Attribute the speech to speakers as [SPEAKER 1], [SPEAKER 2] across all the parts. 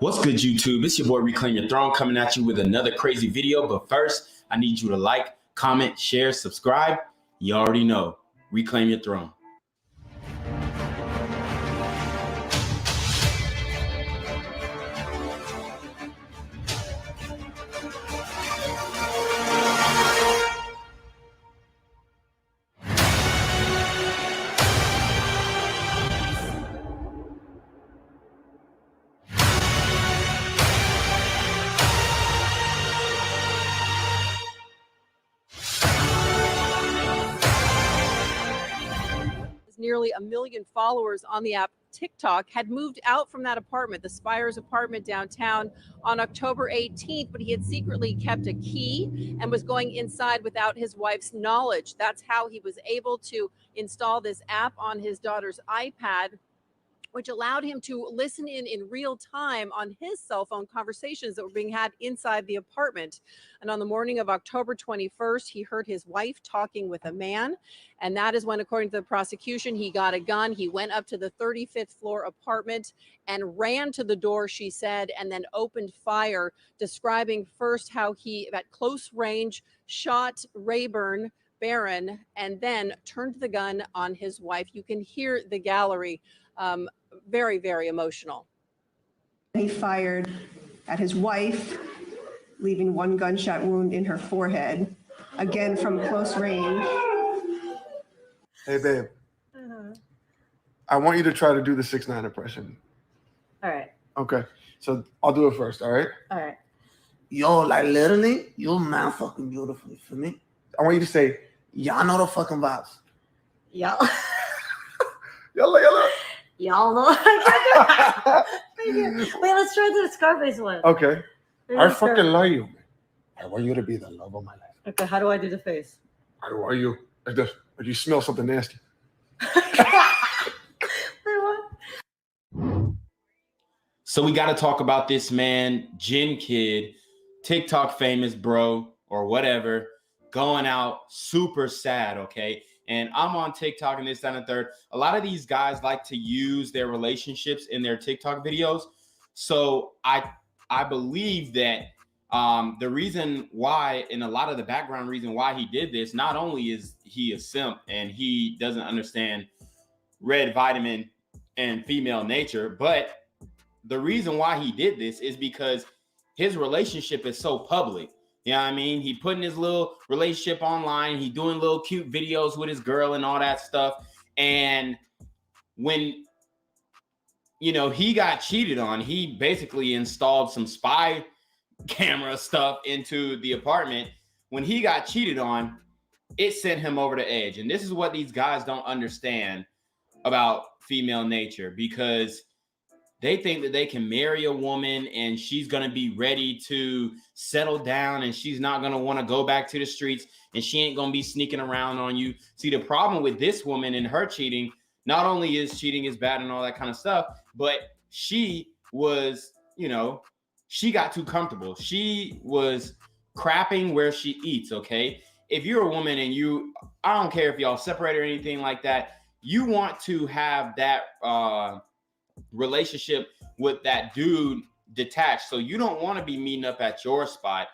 [SPEAKER 1] What's good, YouTube? It's your boy Reclaim Your Throne coming at you with another crazy video. But first, I need you to like, comment, share, subscribe. You already know. Reclaim your throne.
[SPEAKER 2] Nearly 1 million followers on the app TikTok, had moved out from that apartment, the Spires apartment downtown, on October 18th, but he had secretly kept a key and was going inside without his wife's knowledge. That's how he was able to install this app on his daughter's iPad, which allowed him to listen in real time on his cell phone conversations that were being had inside the apartment. And on the morning of October 21st, he heard his wife talking with a man. And that is when, according to the prosecution, he got a gun. He went up to the 35th floor apartment and ran to the door, she said, and then opened fire, describing first how he, at close range, shot Rayburn Barron and then turned the gun on his wife. You can hear the gallery. Very, very emotional.
[SPEAKER 3] He fired at his wife, leaving one gunshot wound in her forehead, again from close range.
[SPEAKER 4] Hey, babe. I want you to try to do the 6ix9ine impression.
[SPEAKER 5] All right.
[SPEAKER 4] Okay. So I'll do it first, all right?
[SPEAKER 5] All right.
[SPEAKER 6] Yo, like literally, you're man fucking beautiful, you feel me?
[SPEAKER 4] I want you to say,
[SPEAKER 6] Y'all know the fucking vibes.
[SPEAKER 5] Y'all.
[SPEAKER 4] yalla.
[SPEAKER 5] Y'all know. Wait, let's try the Scarface one.
[SPEAKER 4] Okay.
[SPEAKER 5] Maybe
[SPEAKER 4] I
[SPEAKER 5] let's
[SPEAKER 4] fucking
[SPEAKER 5] start-
[SPEAKER 4] love you, man. I want you to be the love of my life.
[SPEAKER 5] Okay, how do I do the face?
[SPEAKER 4] I want you. Like this. Like you smell something nasty.
[SPEAKER 5] Wait, what?
[SPEAKER 1] So we got to talk about this man, Jen Kid, TikTok famous bro or whatever, going out super sad, okay? And I'm on TikTok and this, that, and the third. A lot of these guys like to use their relationships in their TikTok videos. So I believe that the reason why, and a lot of the background reason why he did this, not only is he a simp and he doesn't understand red vitamin and female nature, but the reason why he did this is because his relationship is so public. You know what I mean? He putting his little relationship online. He doing little cute videos with his girl and all that stuff. And when, you know, he got cheated on, he basically installed some spy camera stuff into the apartment. When he got cheated on, it sent him over the edge. And this is what these guys don't understand about female nature, because they think that they can marry a woman and she's going to be ready to settle down and she's not going to want to go back to the streets and she ain't going to be sneaking around on you. See, the problem with this woman and her cheating, not only is cheating is bad and all that kind of stuff, but she was, you know, she got too comfortable. She was crapping where she eats, okay? If you're a woman and you, I don't care if y'all separate or anything like that, you want to have that, relationship with that dude detached, so you don't want to be meeting up at your spot,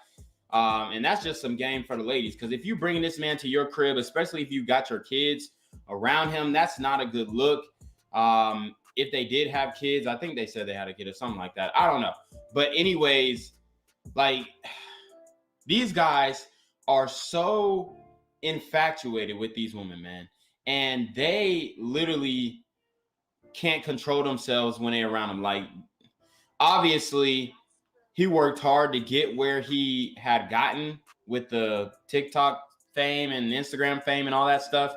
[SPEAKER 1] and that's just some game for the ladies, because if you bring this man to your crib, especially if you got your kids around him, that's not a good look. If they did have kids, I think they said they had a kid or something like that, I don't know, but anyways, like, these guys are so infatuated with these women, man, and they literally can't control themselves when they're around them. Like, obviously he worked hard to get where he had gotten with the TikTok fame and Instagram fame and all that stuff,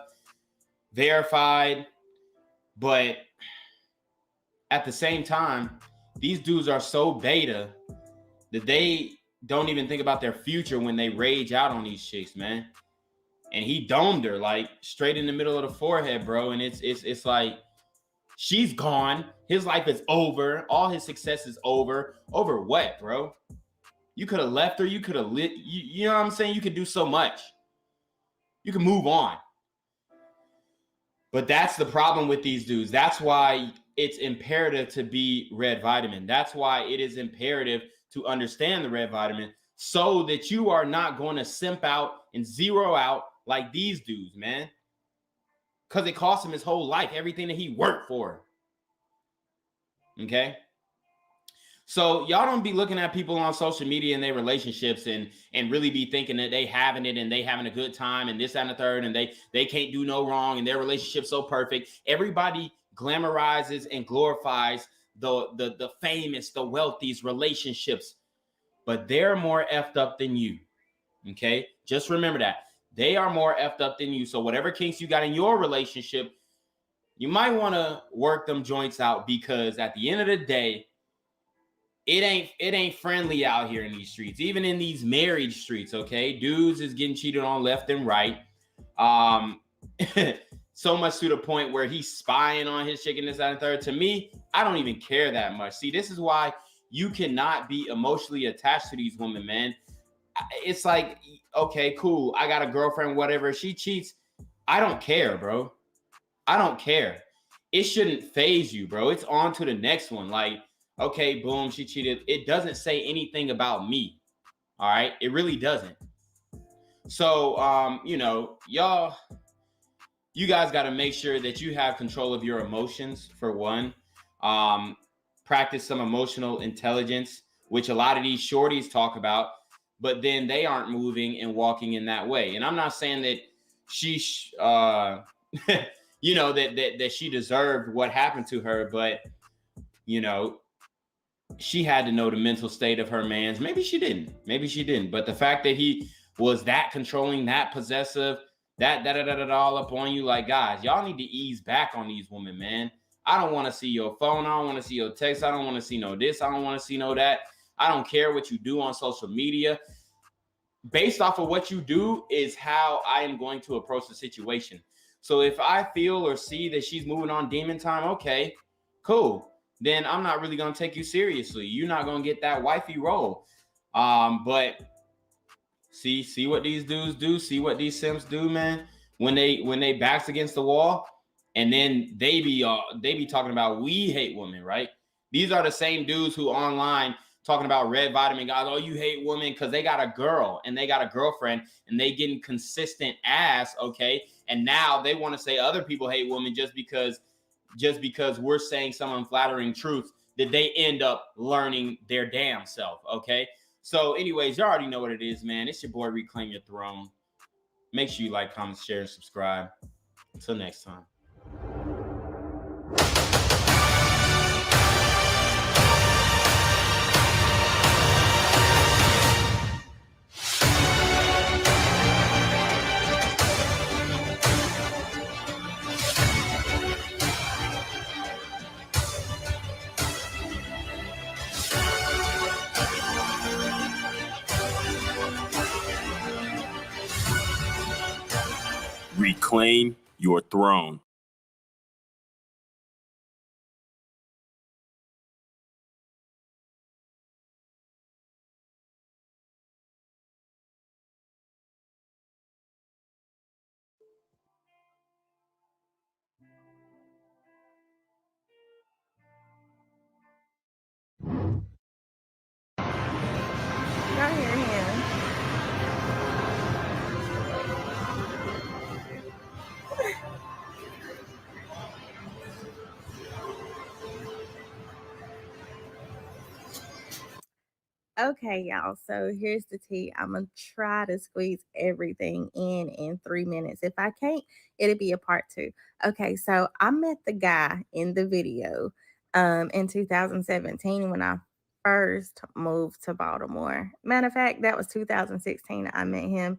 [SPEAKER 1] verified, but at the same time, these dudes are so beta that they don't even think about their future when they rage out on these chicks, man. And he domed her like straight in the middle of the forehead, bro, and it's like, she's gone. His life is over. All his success is over. Over what, bro? You could have left her. You could have lit. You know what I'm saying? You could do so much. You can move on. But that's the problem with these dudes. That's why it's imperative to be red vitamin. That's why it is imperative to understand the red vitamin so that you are not going to simp out and zero out like these dudes, man. Because it cost him his whole life, everything that he worked for. Okay? So y'all don't be looking at people on social media and their relationships and really be thinking that they having it and they having a good time and this and the third and they can't do no wrong and their relationship's so perfect. Everybody glamorizes and glorifies the famous, the wealthy's relationships, but they're more effed up than you. Okay, just remember that they are more effed up than you. So whatever kinks you got in your relationship, you might want to work them joints out, because at the end of the day, it ain't friendly out here in these streets, even in these married streets. Okay, dudes is getting cheated on left and right. So much to the point where he's spying on his chick and this, that, and third. To me, I don't even care that much. See, this is why you cannot be emotionally attached to these women, man. It's like, okay, cool, I got a girlfriend, whatever. She cheats, I don't care, bro. I don't care. It shouldn't phase you, bro. It's on to the next one. Like, okay, boom, she cheated. It doesn't say anything about me. All right, it really doesn't. So, you guys got to make sure that you have control of your emotions, for one. Practice some emotional intelligence, which a lot of these shorties talk about, but then they aren't moving and walking in that way. And I'm not saying that she, that she deserved what happened to her, but she had to know the mental state of her man's. Maybe she didn't. But the fact that he was that controlling, that possessive, that all up on you, like, guys, y'all need to ease back on these women, man. I don't want to see your phone. I don't want to see your text. I don't want to see no this. I don't want to see no that. I don't care what you do on social media. Based off of what you do is how I am going to approach the situation. So if I feel or see that she's moving on demon time, okay, cool. Then I'm not really going to take you seriously. You're not going to get that wifey role. But see what these dudes do. See what these simps do, man. When they backs against the wall, and then they be talking about we hate women, right? These are the same dudes who online talking about red vitamin guys. Oh, you hate women because they got a girl and they got a girlfriend and they getting consistent ass, okay? And now they want to say other people hate women just because we're saying some unflattering truth that they end up learning their damn self, okay? So anyways, you already know what it is, man. It's your boy, Reclaim Your Throne. Make sure you like, comment, share, and subscribe. Until next time. Reclaim your throne.
[SPEAKER 7] Y'all hear him? Okay, y'all. So here's the tea. I'm gonna try to squeeze everything in 3 minutes. If I can't, it'll be a part 2. Okay, so I met the guy in the video in 2017 when I first moved to Baltimore. Matter of fact, that was 2016 I met him.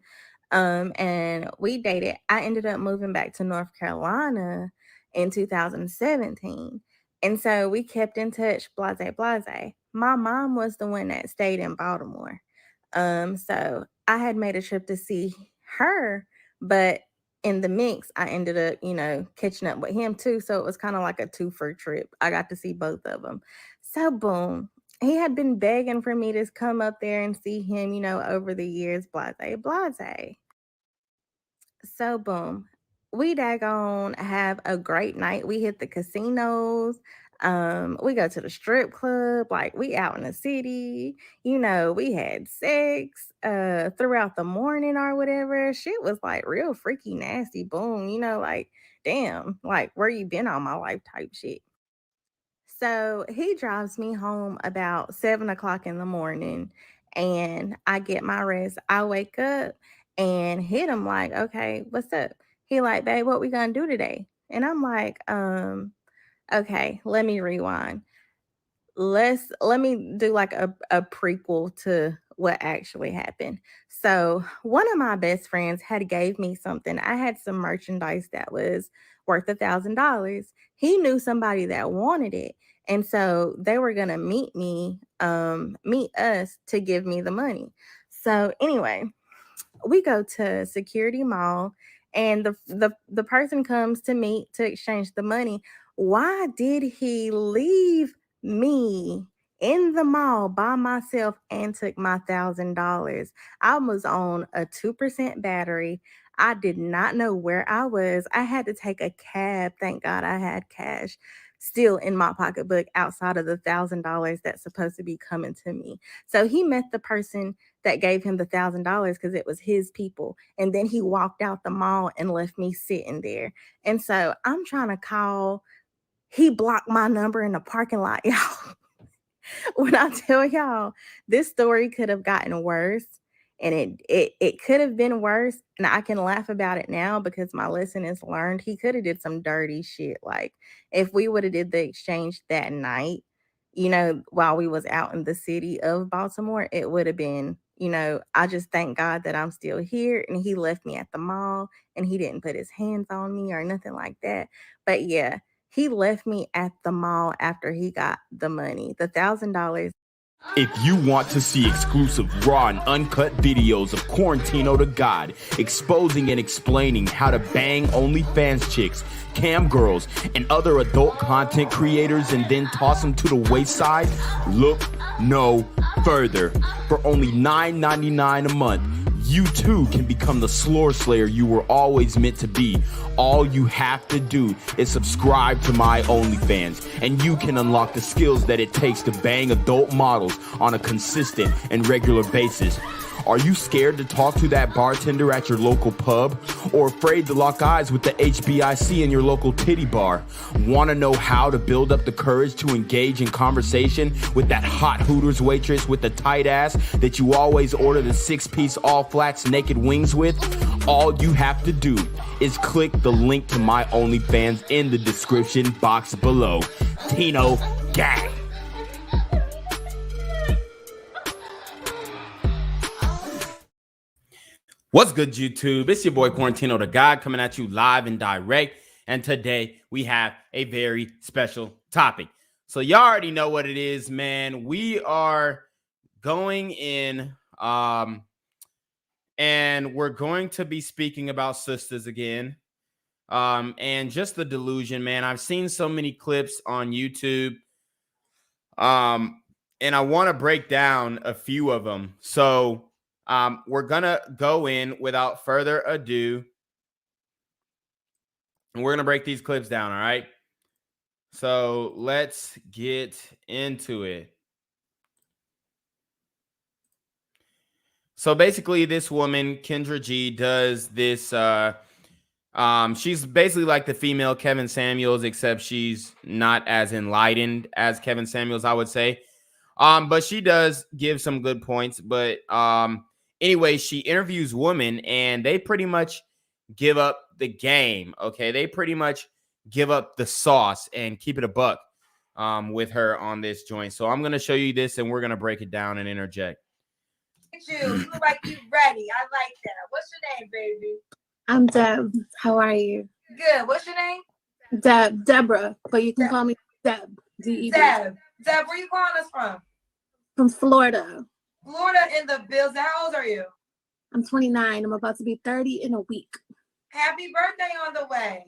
[SPEAKER 7] And we dated. I ended up moving back to North Carolina in 2017. And so we kept in touch, blase, blase. My mom was the one that stayed in Baltimore. So I had made a trip to see her, but in the mix, I ended up, catching up with him too. So it was kind of like a 2-for trip. I got to see both of them. So boom, he had been begging for me to come up there and see him, over the years, blase, blase. So boom, we daggone have a great night. We hit the casinos. We go to the strip club, like we out in the city, we had sex throughout the morning or whatever. Shit was like real freaky, nasty, boom, like damn, like where you been all my life type shit. So he drives me home about 7 o'clock in the morning and I get my rest. I wake up and hit him like, okay, what's up? He like, babe, what we gonna do today? And I'm like, okay, let me rewind. Let me do like a prequel to what actually happened. So one of my best friends had gave me something. I had some merchandise that was worth $1,000. He knew somebody that wanted it. And so they were gonna meet us to give me the money. So anyway, we go to Security Mall and the person comes to meet to exchange the money. Why did he leave me in the mall by myself and took my $1,000? I was on a 2% battery. I did not know where I was. I had to take a cab. Thank God I had cash still in my pocketbook outside of the $1,000 that's supposed to be coming to me. So he met the person that gave him the $1,000 because it was his people. And then he walked out the mall and left me sitting there. And so I'm trying to call. He blocked my number in the parking lot, y'all. When I tell y'all, this story could have gotten worse. And it could have been worse. And I can laugh about it now because my lesson is learned. He could have did some dirty shit. Like if we would have did the exchange that night, while we was out in the city of Baltimore, it would have been, I just thank God that I'm still here and he left me at the mall and he didn't put his hands on me or nothing like that. But yeah, he left me at the mall after he got the money, the $1,000.
[SPEAKER 1] If you want to see exclusive raw and uncut videos of Quarantino Da GAWD exposing and explaining how to bang OnlyFans chicks, cam girls, and other adult content creators and then toss them to the wayside, look no further. For only $9.99 a month, you too can become the floor slayer you were always meant to be. All you have to do is subscribe to my OnlyFans, and you can unlock the skills that it takes to bang adult models on a consistent and regular basis. Are you scared to talk to that bartender at your local pub? Or afraid to lock eyes with the HBIC in your local titty bar? Want to know how to build up the courage to engage in conversation with that hot Hooters waitress with the tight ass that you always order the 6-piece all flats naked wings with? All you have to do is click the link to my OnlyFans in the description box below. Tino Gang. What's good, YouTube? It's your boy Quarantino Da GAWD coming at you live and direct. And today we have a very special topic. So y'all already know what it is, man. We are going in and we're going to be speaking about sisters again. And just the delusion, man. I've seen so many clips on YouTube. And I want to break down a few of them. So we're going to go in without further ado. And we're going to break these clips down, all right? So let's get into it. So basically, this woman, Kendra G, does this. She's basically like the female Kevin Samuels, except she's not as enlightened as Kevin Samuels, I would say. But she does give some good points. But anyway, she interviews women and they pretty much give up the game. Okay, they pretty much give up the sauce and keep it a buck with her on this joint. So I'm going to show you this and we're going to break it down and interject.
[SPEAKER 8] You look like you ready. I like that. What's your name, baby?
[SPEAKER 9] I'm Deb. How are you?
[SPEAKER 8] Good. What's your name?
[SPEAKER 9] Deborah, but you can call me Deb. D-E-B.
[SPEAKER 8] Deb, where you calling us from?
[SPEAKER 9] From Florida.
[SPEAKER 8] Florida in the bills. How old are you?
[SPEAKER 9] I'm 29. I'm about to be 30 in a week.
[SPEAKER 8] Happy birthday on the way.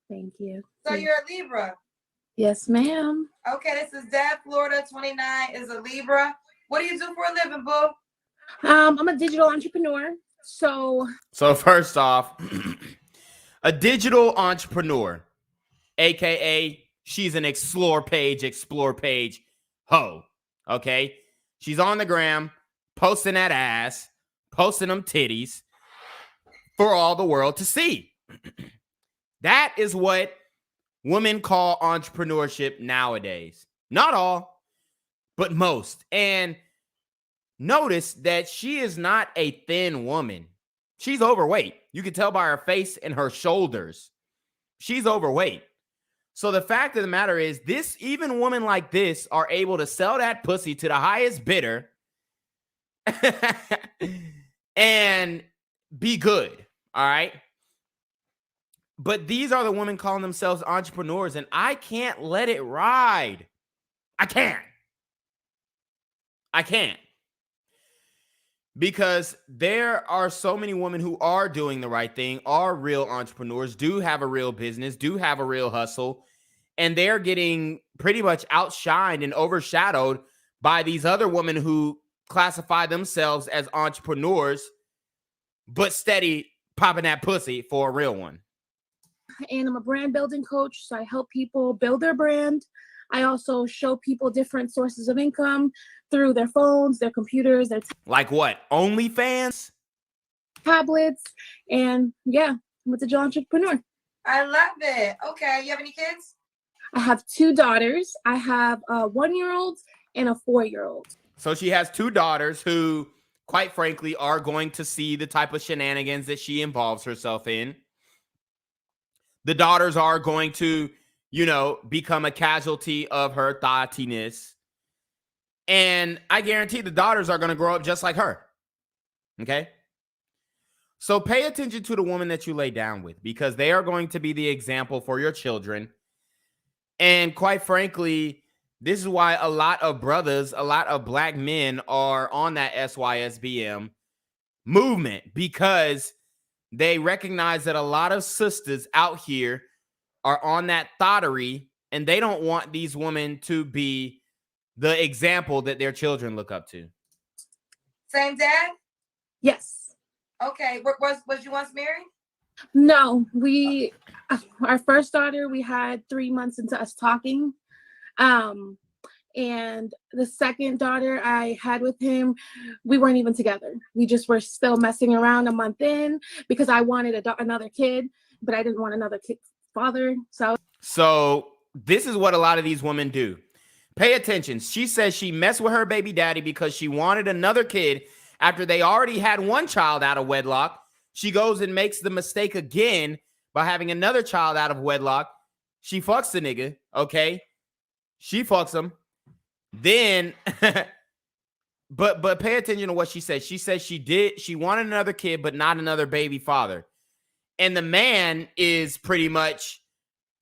[SPEAKER 9] Thank you.
[SPEAKER 8] So you're a Libra?
[SPEAKER 9] Yes, ma'am.
[SPEAKER 8] Okay, this is Deb, Florida, 29, is a Libra. What do you do for a living, boo?
[SPEAKER 9] I'm a digital entrepreneur. So
[SPEAKER 1] first off, a digital entrepreneur, aka she's an explore page hoe. Okay? She's on the gram, posting that ass, posting them titties for all the world to see. That is what women call entrepreneurship nowadays. Not all, but most. And notice that she is not a thin woman. She's overweight. You can tell by her face and her shoulders. She's overweight. So the fact of the matter is, even women like this are able to sell that pussy to the highest bidder and be good. All right. But these are the women calling themselves entrepreneurs, and I can't let it ride. I can't. Because there are so many women who are doing the right thing, are real entrepreneurs, do have a real business, do have a real hustle, and they're getting pretty much outshined and overshadowed by these other women who classify themselves as entrepreneurs, but steady popping that pussy for a real one.
[SPEAKER 9] And I'm a brand building coach, so I help people build their brand. I also show people different sources of income through their phones, their computers, their
[SPEAKER 1] like what? OnlyFans?
[SPEAKER 9] Tablets, and yeah, I'm a digital entrepreneur.
[SPEAKER 8] I love it. Okay, you have any kids?
[SPEAKER 9] I have 2 daughters. I have a 1-year-old and a 4-year-old.
[SPEAKER 1] So she has 2 daughters who, quite frankly, are going to see the type of shenanigans that she involves herself in. The daughters are going to, become a casualty of her thoughtiness. And I guarantee the daughters are going to grow up just like her. Okay? So pay attention to the woman that you lay down with, because they are going to be the example for your children. And quite frankly, this is why a lot of brothers, a lot of black men are on that SYSBM movement, because they recognize that a lot of sisters out here are on that thottery, and they don't want these women to be the example that their children look up to.
[SPEAKER 8] Same dad?
[SPEAKER 9] Yes.
[SPEAKER 8] Okay. Was you once married?
[SPEAKER 9] No, our first daughter, we had 3 months into us talking. And the second daughter I had with him, we weren't even together. We just were still messing around a month in, because I wanted another kid, but I didn't want another kid father. So
[SPEAKER 1] this is what a lot of these women do. Pay attention. She says she messed with her baby daddy because she wanted another kid after they already had one child out of wedlock. She goes and makes the mistake again by having another child out of wedlock. She fucks the nigga, okay? She fucks him. Then, but pay attention to what she said. She said she wanted another kid, but not another baby father. And the man is pretty much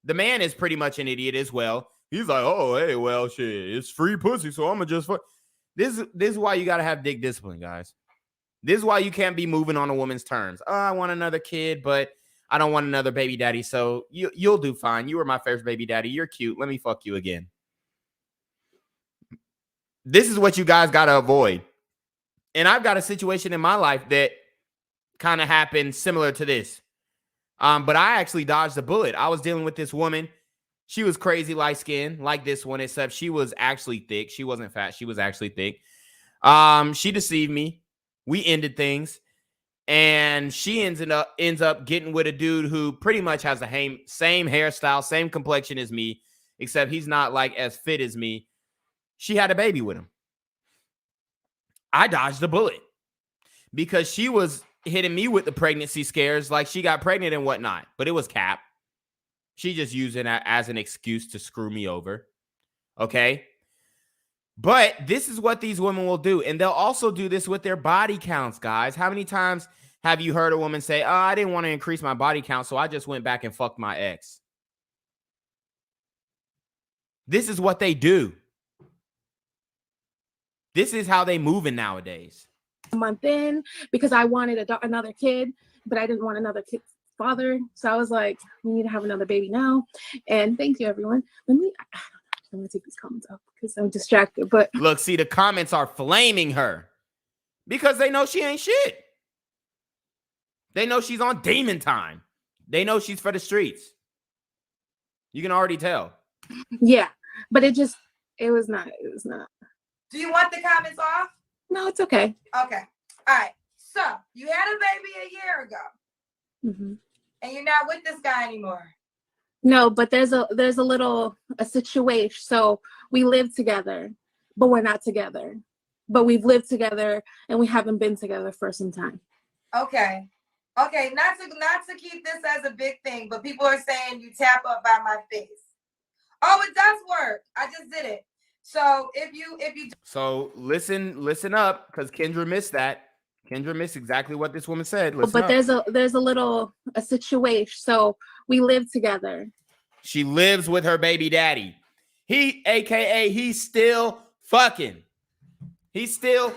[SPEAKER 1] an idiot as well. He's like, oh, hey, well, shit, it's free pussy, so I'm gonna just fuck. This is why you gotta have dick discipline, guys. This is why you can't be moving on a woman's terms. Oh, I want another kid, but I don't want another baby daddy, so you'll do fine. You were my first baby daddy. You're cute. Let me fuck you again. This is what you guys got to avoid. And I've got a situation in my life that kind of happened similar to this. But I actually dodged a bullet. I was dealing with this woman. She was crazy light skinned like this one, except she was actually thick. She wasn't fat. She was actually thick. She deceived me. We ended things. And she ends up getting with a dude who pretty much has the same hairstyle, same complexion as me, except he's not like as fit as me. She had a baby with him. I dodged the bullet because she was hitting me with the pregnancy scares like she got pregnant and whatnot, but it was cap. She just used it as an excuse to screw me over. Okay. But this is what these women will do. And they'll also do this with their body counts, guys. How many times have you heard a woman say, oh, I didn't want to increase my body count, so I just went back and fucked my ex? This is what they do. This is how they moving nowadays.
[SPEAKER 9] A month in, because I wanted another kid, but I didn't want another kid father. So I was like, we need to have another baby now. And thank you, everyone. I'm gonna take these comments up because I'm distracted. But
[SPEAKER 1] look, see, the comments are flaming her because they know she ain't shit. They know she's on demon time. They know she's for the streets. You can already tell.
[SPEAKER 9] Yeah, but it was not.
[SPEAKER 8] Do you want the comments off?
[SPEAKER 9] No, it's okay.
[SPEAKER 8] Okay. All right. So you had a baby a year ago,
[SPEAKER 9] Mm-hmm.
[SPEAKER 8] and you're not with this guy anymore.
[SPEAKER 9] No, but there's a situation. So we live together, but we're not together. But we've lived together and we haven't been together for some time.
[SPEAKER 8] Okay. Okay. Not to keep this as a big thing, but people are saying you tap up by my face. Oh, it does work. I just did it. So if you
[SPEAKER 1] So listen up, because Kendra missed that. Kendra missed exactly what this woman said. Listen
[SPEAKER 9] But
[SPEAKER 1] up.
[SPEAKER 9] there's a situation. So we live together.
[SPEAKER 1] She lives with her baby daddy. He, aka, he's still fucking. He's still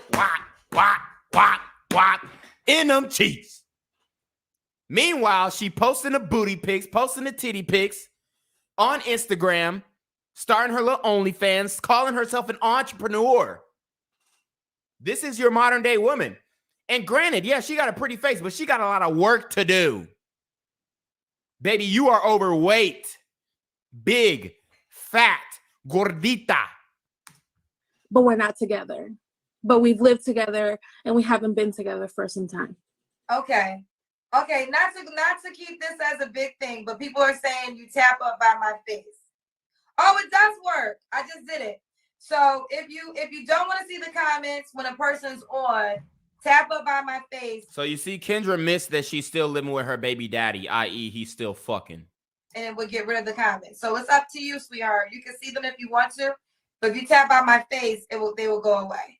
[SPEAKER 1] whack in them cheeks. Meanwhile, she posting the booty pics, posting the titty pics on Instagram, starting her little OnlyFans, calling herself an entrepreneur. This is your modern day woman. And granted, yeah, she got a pretty face, but she got a lot of work to do. Baby, you are overweight, big, fat, gordita.
[SPEAKER 9] But we're not together. But we've lived together and we haven't been together for some time.
[SPEAKER 8] okay. Okay, not to keep this as a big thing, but people are saying you tap up by my face. Oh, it does work. I just did it. So if you don't want to see the comments when a person's on, tap up by my face.
[SPEAKER 1] So you see, Kendra missed that she's still living with her baby daddy, i.e. he's still fucking.
[SPEAKER 8] And it would get rid of the comments. So it's up to you, sweetheart. You can see them if you want to, but if you tap by my face, they will go away.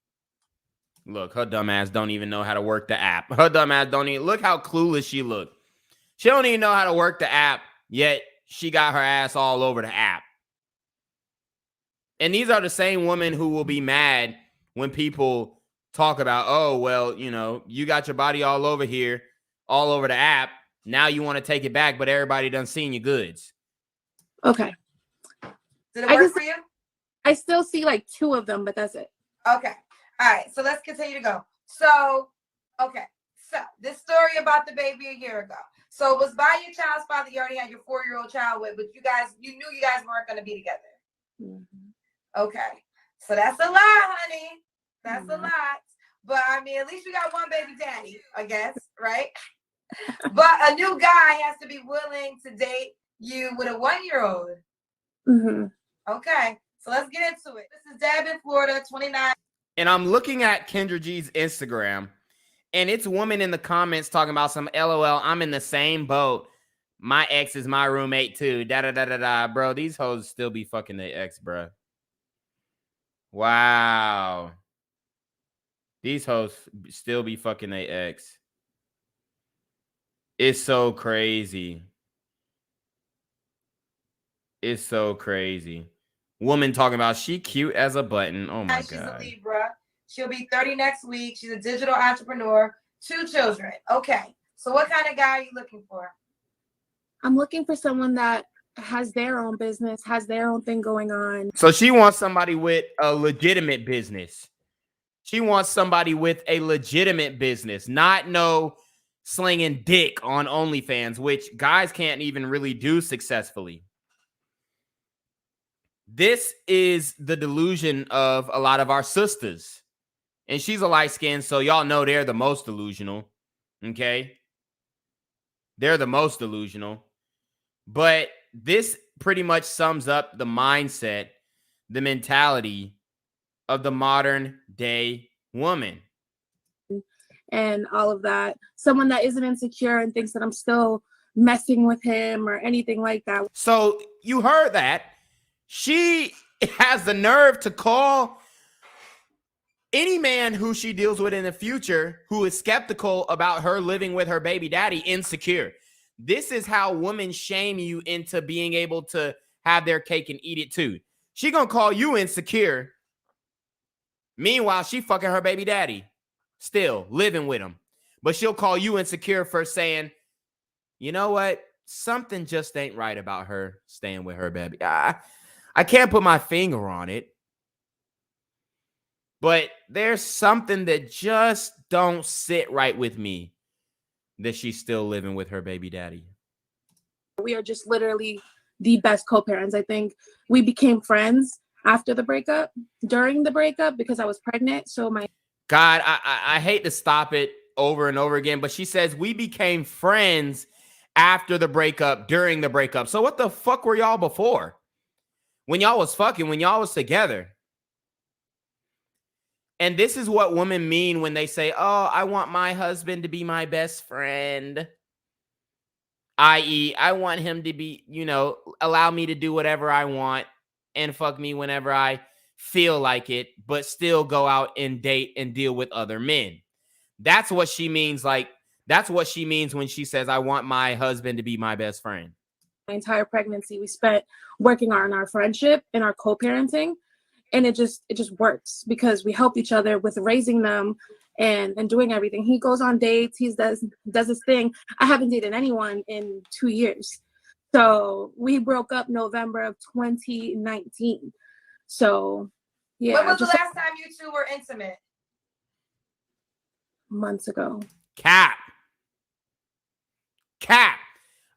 [SPEAKER 1] Look, her dumb ass don't even know how to work the app. Her dumb ass don't even, look how clueless she look. She don't even know how to work the app, yet she got her ass all over the app. And these are the same women who will be mad when people talk about, oh, well, you know, you got your body all over here, all over the app. Now you want to take it back, but everybody done seen your goods.
[SPEAKER 9] Okay.
[SPEAKER 8] Did it work for you?
[SPEAKER 9] I still see like 2 of them, but that's it.
[SPEAKER 8] Okay. All right. So let's continue to go. So, okay. So this story about the baby a year ago. So it was by your child's father. You already had your 4-year-old child with, but you knew you guys weren't going to be together.
[SPEAKER 9] Mm-hmm.
[SPEAKER 8] Okay. So that's a lot, honey. That's a lot. But I mean, at least you got one baby daddy, I guess, right? But a new guy has to be willing to date you with a 1-year-old.
[SPEAKER 9] Mm-hmm.
[SPEAKER 8] Okay. So let's get into it. This is Deb in Florida, 29.
[SPEAKER 1] And I'm looking at Kendra G's Instagram, and it's a woman in the comments talking about some LOL, I'm in the same boat. My ex is my roommate too. Da-da-da-da-da. Bro, these hoes still be fucking their ex, bro. Wow. These hoes still be fucking their ex. It's so crazy. It's so crazy. Woman talking about she cute as a button. Oh my God.
[SPEAKER 8] She's a Libra. She'll be 30 next week. She's a digital entrepreneur. 2 children. Okay. So what kind of guy are you looking for?
[SPEAKER 9] I'm looking for someone that has their own business, has their own thing going on.
[SPEAKER 1] So she wants somebody with a legitimate business. She wants somebody with a legitimate business, not no slinging dick on OnlyFans, which guys can't even really do successfully. This is the delusion of a lot of our sisters. And she's a light skin, so y'all know they're the most delusional. Okay? They're the most delusional. But this pretty much sums up the mindset, the mentality of the modern day woman.
[SPEAKER 9] And all of that. Someone that isn't insecure and thinks that I'm still messing with him or anything like that.
[SPEAKER 1] So you heard that. She has the nerve to call any man who she deals with in the future who is skeptical about her living with her baby daddy insecure. This is how women shame you into being able to have their cake and eat it too. She gonna call you insecure. Meanwhile, she fucking her baby daddy, still living with him. But she'll call you insecure for saying, you know what? Something just ain't right about her staying with her baby. I can't put my finger on it. But there's something that just don't sit right with me that she's still living with her baby daddy.
[SPEAKER 9] We are just literally the best co-parents. I think we became friends after the breakup, during the breakup, because I was pregnant. So my
[SPEAKER 1] God, I hate to stop it over and over again, but she says we became friends after the breakup, during the breakup. So what the fuck were y'all before? When y'all was fucking, when y'all was together. And this is what women mean when they say, oh, I want my husband to be my best friend. I.e., I want him to be, you know, allow me to do whatever I want and fuck me whenever I feel like it, but still go out and date and deal with other men. That's what she means. Like, that's what she means when she says, I want my husband to be my best friend.
[SPEAKER 9] my entire pregnancy, we spent working on our friendship and our co-parenting. And it just works because we help each other with raising them and doing everything. He goes on dates, he does his thing. I haven't dated anyone in 2 years. So we broke up November of 2019. So yeah.
[SPEAKER 8] When was the last time you two were intimate?
[SPEAKER 9] Months ago.
[SPEAKER 1] Cap.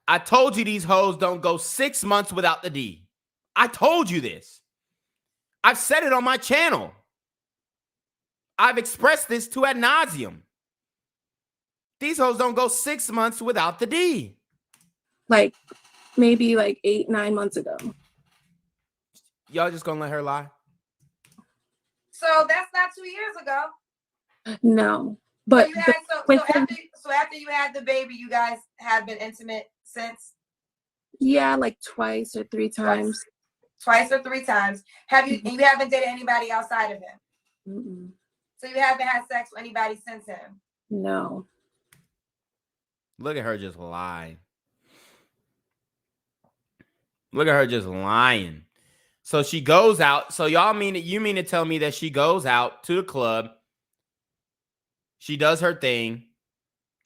[SPEAKER 1] I told you these hoes don't go 6 months without the D. I told you this. I've said it on my channel. I've expressed this to ad nauseum. These hoes don't go 6 months without the D.
[SPEAKER 9] Like maybe like 8-9 months ago.
[SPEAKER 1] Y'all just gonna let her lie?
[SPEAKER 8] So that's not 2 years ago.
[SPEAKER 9] No. But
[SPEAKER 8] So after you had the baby, you guys have been intimate since?
[SPEAKER 9] Yeah, like twice or three times.
[SPEAKER 8] Twice or three times. Have you? And you haven't dated anybody outside of him?
[SPEAKER 9] Mm-mm.
[SPEAKER 8] So you haven't had sex with anybody since him?
[SPEAKER 9] No.
[SPEAKER 1] Look at her just lie. Look at her just lying. So she goes out. So y'all mean it? You mean to tell me that she goes out to the club? She does her thing,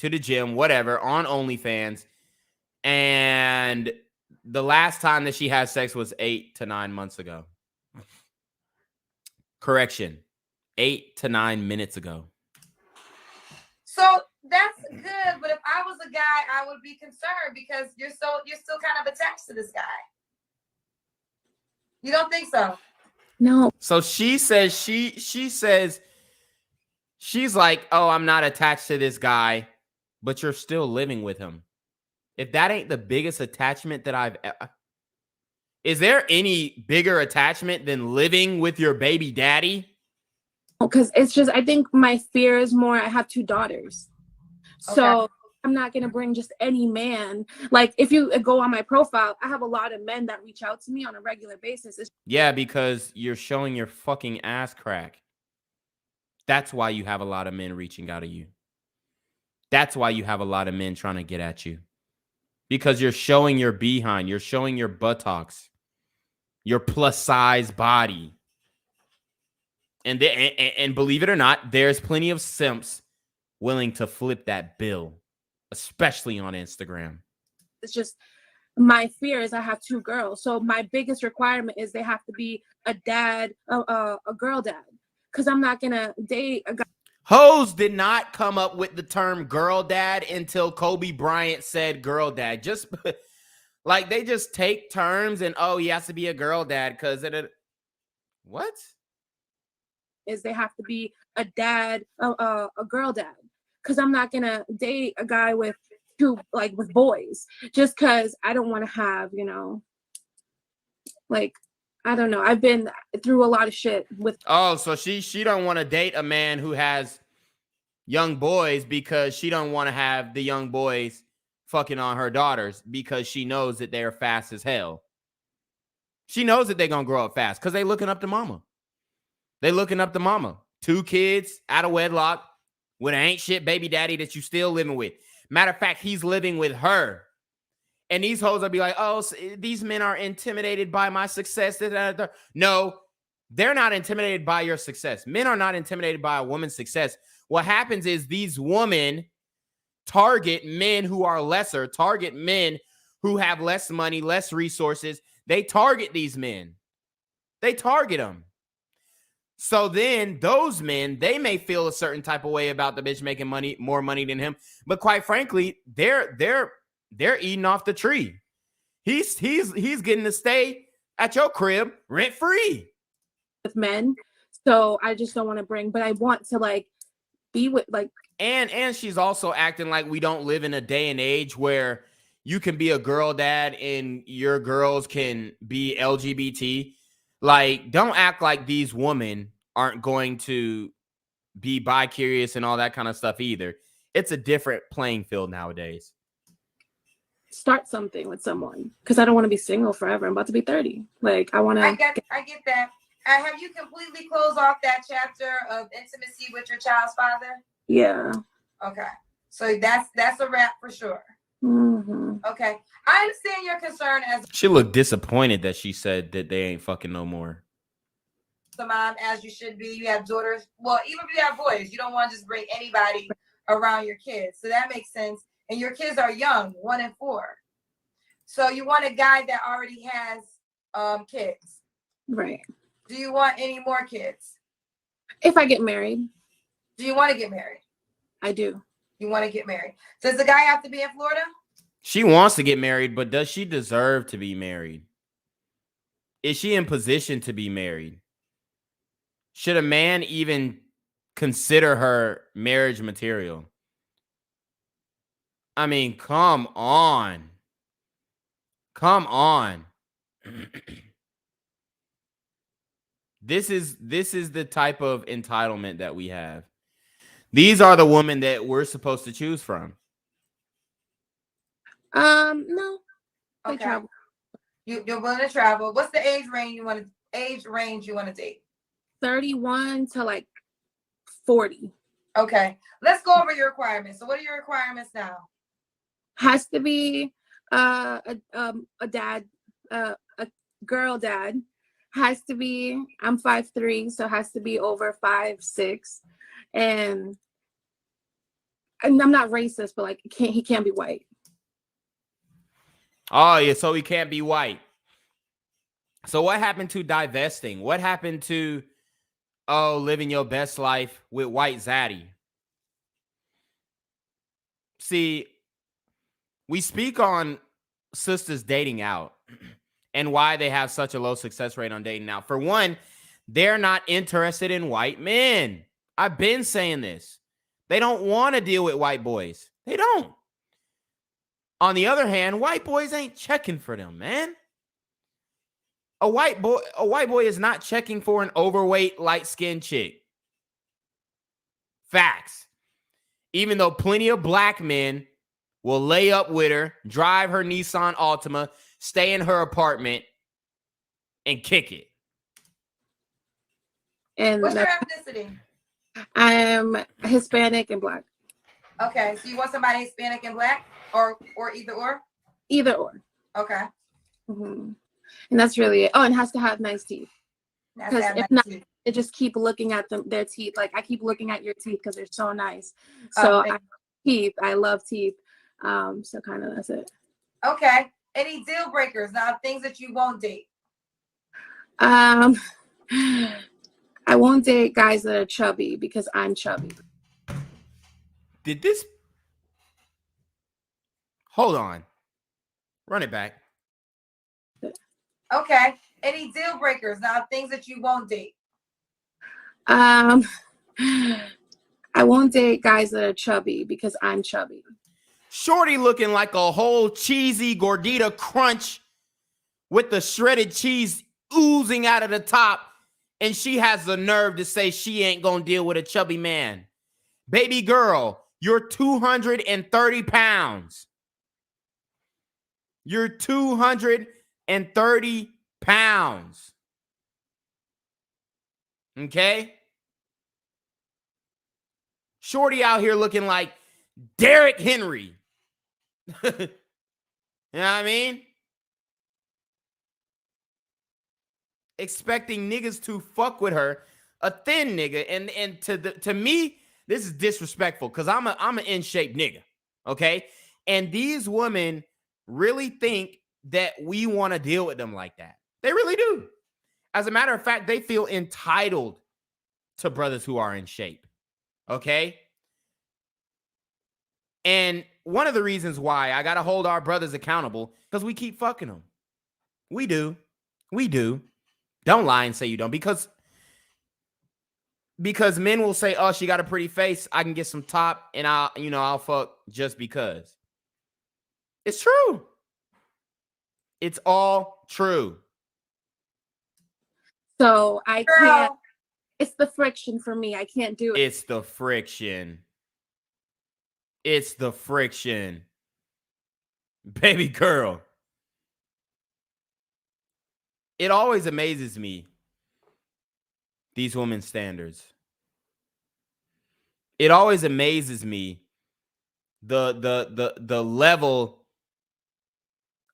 [SPEAKER 1] to the gym, whatever, on OnlyFans, and the last time that she had sex was 8 to 9 months ago. Correction, 8 to 9 minutes ago.
[SPEAKER 8] So that's good, but if I was a guy, I would be concerned because you're still kind of attached to this guy. You don't think so?
[SPEAKER 9] No.
[SPEAKER 1] So she says she's like, oh, I'm not attached to this guy, but you're still living with him. If that ain't the biggest attachment that I've ever... Is there any bigger attachment than living with your baby daddy?
[SPEAKER 9] Because it's just, I think my fear is more, I have 2 daughters. So I'm not going to bring just any man. Like if you go on my profile, I have a lot of men that reach out to me on a regular basis.
[SPEAKER 1] Yeah, because you're showing your fucking ass crack. That's why you have a lot of men reaching out to you. That's why you have a lot of men trying to get at you. Because you're showing your behind. You're showing your buttocks. Your plus size body. And believe it or not, there's plenty of simps willing to flip that bill. Especially on Instagram.
[SPEAKER 9] It's just, my fear is I have 2 girls. So my biggest requirement is they have to be a dad, a girl dad. Because I'm not going to date a guy.
[SPEAKER 1] Hoes did not come up with the term girl dad until Kobe Bryant said girl dad. Just like they just take terms and, oh, he has to be a girl dad because it. What?
[SPEAKER 9] Is they have to be a dad, a girl dad. Because I'm not going to date a guy with 2, like with boys. Just because I don't want to have, you know, like, I don't know. I've been through a lot of shit with.
[SPEAKER 1] Oh, so she don't want to date a man who has young boys because she don't want to have the young boys fucking on her daughters because she knows that they're fast as hell. She knows that they're going to grow up fast because they looking up to mama. They looking up to mama. 2 kids out of wedlock with an ain't shit baby daddy that you still living with. Matter of fact, he's living with her. And these hoes will be like, oh, so these men are intimidated by my success. No, they're not intimidated by your success. Men are not intimidated by a woman's success. What happens is these women target men who are lesser, target men who have less money, less resources. They target these men. They target them. So then those men, they may feel a certain type of way about the bitch making money, more money than him. But quite frankly, they're eating off the tree. He's getting to stay at your crib rent free
[SPEAKER 9] with men. So I just don't want to bring, but I want to like be with like.
[SPEAKER 1] And she's also acting like we don't live in a day and age where you can be a girl dad and your girls can be LGBT. Like, don't act like these women aren't going to be bi-curious and all that kind of stuff either. It's a different playing field nowadays.
[SPEAKER 9] Start something with someone because I don't want to be single forever. I'm about to be 30. Like, I want to.
[SPEAKER 8] I get that. Have you completely closed off that chapter of intimacy with your child's father?
[SPEAKER 9] Yeah.
[SPEAKER 8] Okay. So that's a wrap for sure.
[SPEAKER 9] Mm-hmm.
[SPEAKER 8] Okay. I understand your concern as
[SPEAKER 1] She looked disappointed that she said that they ain't fucking no more.
[SPEAKER 8] a mom, as you should be. You have daughters. Well, even if you have boys, you don't want to just bring anybody around your kids. So that makes sense. And your kids are young, 1 and 4. So you want a guy that already has kids.
[SPEAKER 9] Right.
[SPEAKER 8] Do you want any more kids?
[SPEAKER 9] If I get married.
[SPEAKER 8] Do you want to get married?
[SPEAKER 9] I do.
[SPEAKER 8] You want to get married. Does the guy have to be in Florida?
[SPEAKER 1] She wants to get married, but does she deserve to be married? Is she in position to be married? Should a man even consider her marriage material? I mean, come on. Come on. This is the type of entitlement that we have. These are the women that we're supposed to choose from.
[SPEAKER 9] No.
[SPEAKER 8] Okay.
[SPEAKER 9] Travel.
[SPEAKER 8] You're willing to travel. What's the age range you want to date? 31
[SPEAKER 9] to like 40.
[SPEAKER 8] Okay. Let's go over your requirements. So what are your requirements now?
[SPEAKER 9] Has to be a dad, a girl dad. Has to be, I'm 5'3", so has to be over 5'6", and I'm not racist, but like he can't be white.
[SPEAKER 1] Oh yeah, so he can't be white. So what happened to divesting? What happened to living your best life with white zaddy? See, we speak on sisters dating out and why they have such a low success rate on dating out. For one, they're not interested in white men. I've been saying this. They don't want to deal with white boys. They don't. On the other hand, white boys ain't checking for them, man. A white boy is not checking for an overweight, light-skinned chick. Facts. Even though plenty of black men will lay up with her, drive her Nissan Altima, stay in her apartment, and kick it.
[SPEAKER 9] And
[SPEAKER 8] what's your ethnicity?
[SPEAKER 9] I'm Hispanic and black.
[SPEAKER 8] Okay, so you want somebody Hispanic and black, or either or?
[SPEAKER 9] Either or.
[SPEAKER 8] Okay.
[SPEAKER 9] Mm-hmm. And that's really it. Oh, and has to have nice teeth. Because if not, it just keep looking at their teeth. Like I keep looking at your teeth because they're so nice. So I love teeth. So kind of that's it.
[SPEAKER 8] Okay. Any deal breakers? Now, things that you won't date.
[SPEAKER 9] I won't date guys that are chubby because I'm chubby.
[SPEAKER 1] Did this? Hold on. Run it back.
[SPEAKER 8] Okay. Any deal breakers? Now, things that you won't date.
[SPEAKER 9] I won't date guys that are chubby because I'm chubby.
[SPEAKER 1] Shorty looking like a whole cheesy gordita crunch with the shredded cheese oozing out of the top, and she has the nerve to say she ain't gonna deal with a chubby man. Baby girl, you're 230 pounds. You're 230 pounds. Okay? Shorty out here looking like Derrick Henry. You know what I mean? Expecting niggas to fuck with her, a thin nigga, and to me, this is disrespectful because I'm an in shape nigga, okay? And these women really think that we want to deal with them like that. They really do. As a matter of fact, they feel entitled to brothers who are in shape, okay? And one of the reasons why I got to hold our brothers accountable, because we keep fucking them. We do. We do. Don't lie and say you don't. Because men will say, oh, she got a pretty face. I can get some top and I'll fuck just because. It's true. It's all true.
[SPEAKER 9] So I
[SPEAKER 8] Girl.
[SPEAKER 9] can't. It's the friction for me. I can't do it.
[SPEAKER 1] It's the friction. It's the friction. Baby girl. It always amazes me, these women's standards. It always amazes me the level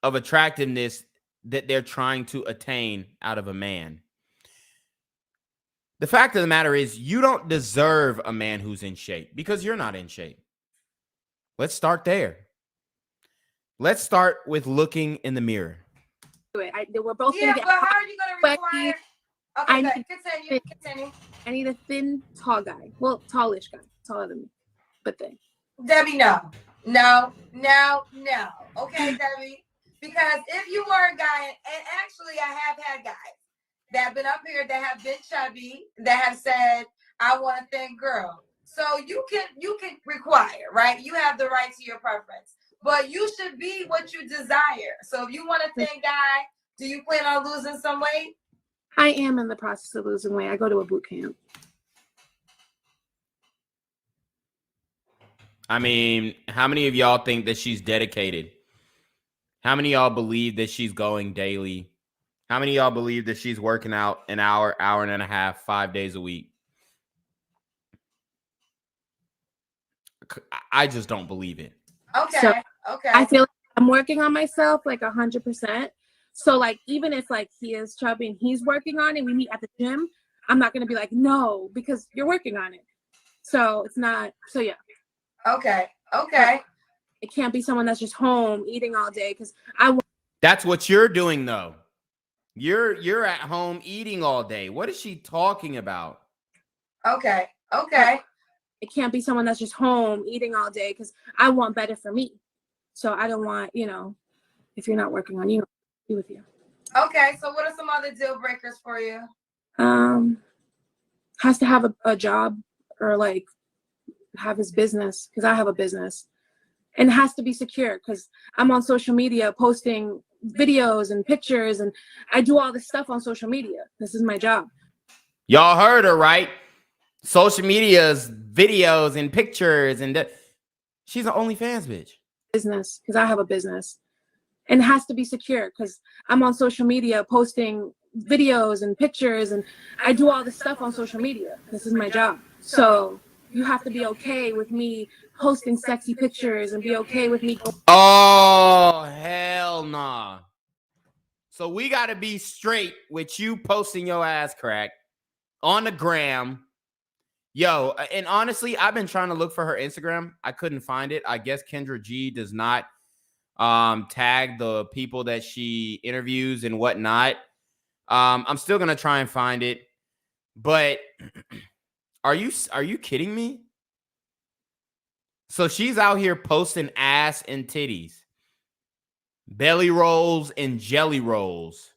[SPEAKER 1] of attractiveness that they're trying to attain out of a man. The fact of the matter is, you don't deserve a man who's in shape because you're not in shape. Let's start there. Let's start with looking in the mirror.
[SPEAKER 9] We're both
[SPEAKER 8] Yeah,
[SPEAKER 9] gonna
[SPEAKER 8] but
[SPEAKER 9] get
[SPEAKER 8] how are you gonna require?
[SPEAKER 9] I
[SPEAKER 8] Okay,
[SPEAKER 9] need-
[SPEAKER 8] good. Continue.
[SPEAKER 9] I need a thin, tall guy. Well, tallish guy. Taller than me. But then.
[SPEAKER 8] Debbie, no. Okay, Debbie. Because if you were a guy, and actually I have had guys that have been up here that have been chubby, that have said, I want a thin girl. So you can require, right? You have the right to your preference. But you should be what you desire. So if you want a thin guy, do you plan on losing some weight?
[SPEAKER 9] I am in the process of losing weight. I go to a boot camp.
[SPEAKER 1] I mean, how many of y'all think that she's dedicated? How many of y'all believe that she's going daily? How many of y'all believe that she's working out an hour, hour and a half, 5 days a week? I just don't believe it.
[SPEAKER 8] Okay.
[SPEAKER 9] So,
[SPEAKER 8] Okay.
[SPEAKER 9] I feel like I'm working on myself like 100%. So like, even if like he is chubby and he's working on it, we meet at the gym, I'm not going to be like, no, because you're working on it. So it's not, so yeah.
[SPEAKER 8] Okay.
[SPEAKER 9] It can't be someone that's just home eating all day because
[SPEAKER 1] That's what you're doing though. You're at home eating all day. What is she talking about?
[SPEAKER 8] Okay.
[SPEAKER 9] It can't be someone that's just home eating all day because I want better for me. So I don't want, if you're not working on you, I'll be with you.
[SPEAKER 8] Okay. So what are some other deal breakers for you?
[SPEAKER 9] Has to have a job or like have his business because I have a business, and it has to be secure because I'm on social media posting videos and pictures, and I do all this stuff on social media. This is my job.
[SPEAKER 1] Y'all heard her, right? Social media's videos and pictures, and she's an OnlyFans bitch.
[SPEAKER 9] Business because I have a business, and it has to be secure because I'm on social media posting videos and pictures, and I do all this stuff on social media. This is my job. So you have to be okay with me posting sexy pictures and be okay with me.
[SPEAKER 1] Oh, hell nah. So we got to be straight with you posting your ass crack on the gram. Yo, and honestly, I've been trying to look for her Instagram. I couldn't find it. I guess Kendra G does not tag the people that she interviews and whatnot. I'm still going to try and find it. But are you kidding me? So she's out here posting ass and titties, belly rolls and jelly rolls.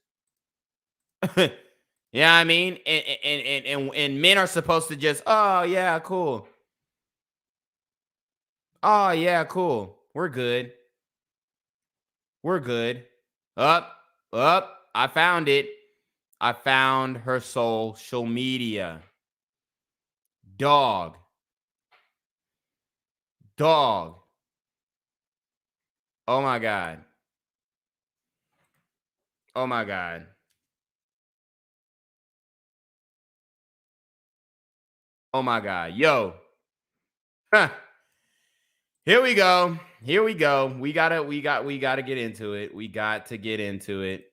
[SPEAKER 1] Yeah, I mean, and men are supposed to just, oh yeah, cool. Oh yeah, cool. We're good. Up. I found it. I found her social media. Dog. Oh my God. Oh my God. Oh my God. Yo. Huh. Here we go. We gotta get into it. We got to get into it.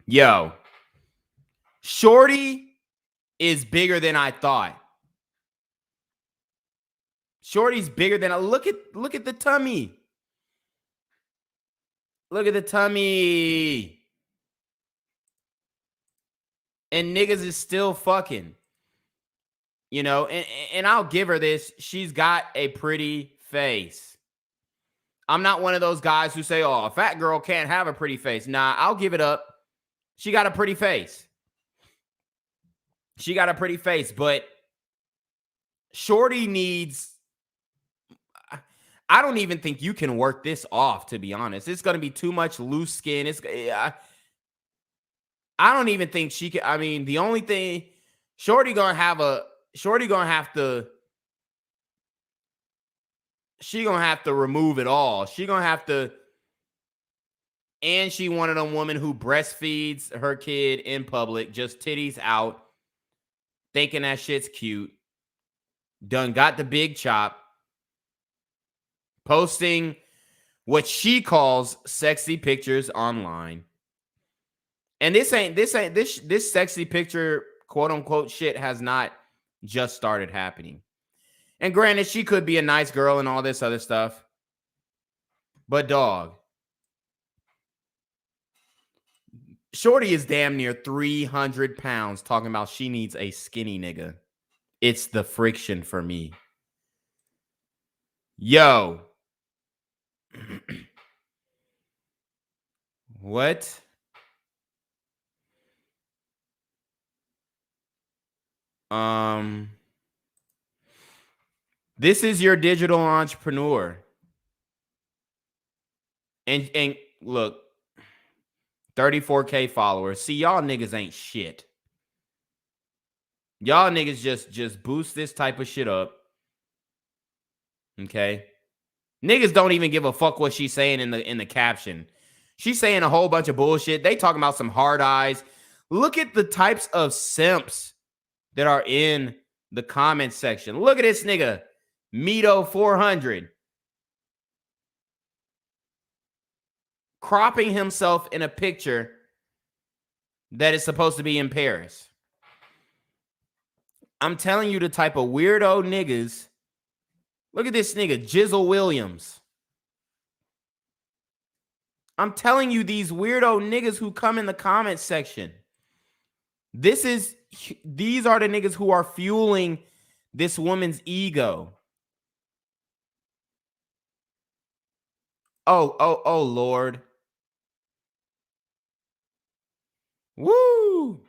[SPEAKER 1] Yo. Shorty is bigger than I thought. Shorty's bigger than I look at the tummy. Look at the tummy. And niggas is still fucking. You know, and I'll give her this. She's got a pretty face. I'm not one of those guys who say, oh, a fat girl can't have a pretty face. Nah, I'll give it up. She got a pretty face. She got a pretty face, but Shorty needs, I don't even think you can work this off, to be honest. It's going to be too much loose skin. I don't even think she can. I mean, the only thing, Shorty gonna have to remove it all. She gonna have to, and she one of them women who breastfeeds her kid in public, just titties out, thinking that shit's cute. Done got the big chop, posting what she calls sexy pictures online. And this sexy picture, quote unquote, shit has not just started happening. And granted, she could be a nice girl and all this other stuff. But dog, Shorty is damn near 300 pounds talking about she needs a skinny nigga. It's the friction for me. Yo. What? This is your digital entrepreneur. And look, 34K followers. See, y'all niggas ain't shit. Y'all niggas just boost this type of shit up. Okay? Niggas don't even give a fuck what she's saying in the caption. She's saying a whole bunch of bullshit. They talking about some hard eyes. Look at the types of simps that are in the comment section. Look at this nigga, Mito 400, cropping himself in a picture that is supposed to be in Paris. I'm telling you, the type of weirdo niggas. Look at this nigga, Jizzle Williams. I'm telling you, these weirdo niggas who come in the comment section. These are the niggas who are fueling this woman's ego. Oh, Lord. Woo.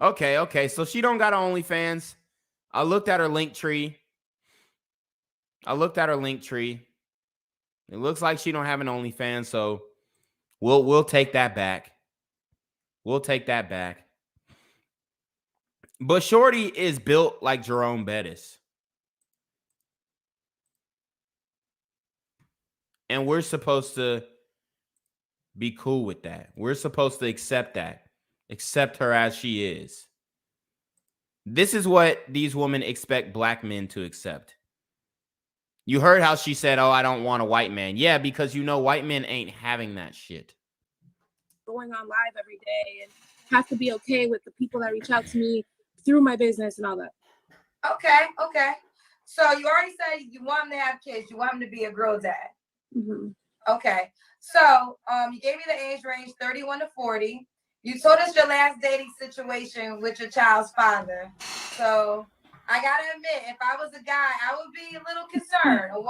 [SPEAKER 1] Okay. So she don't got an OnlyFans. I looked at her link tree. It looks like she don't have an OnlyFans, so we'll take that back. But Shorty is built like Jerome Bettis. And we're supposed to be cool with that. We're supposed to accept that. Accept her as she is. This is what these women expect black men to accept. You heard how she said, oh, I don't want a white man. Yeah, because you know white men ain't having that shit.
[SPEAKER 9] Going on live every day and have to be okay with the people that reach out to me through my business and all that.
[SPEAKER 8] Okay. So you already said you want him to have kids. You want him to be a girl dad.
[SPEAKER 9] Mm-hmm.
[SPEAKER 8] Okay. So you gave me the age range 31 to 40. You told us your last dating situation with your child's father. So I gotta admit, if I was a guy, I would be a little concerned. A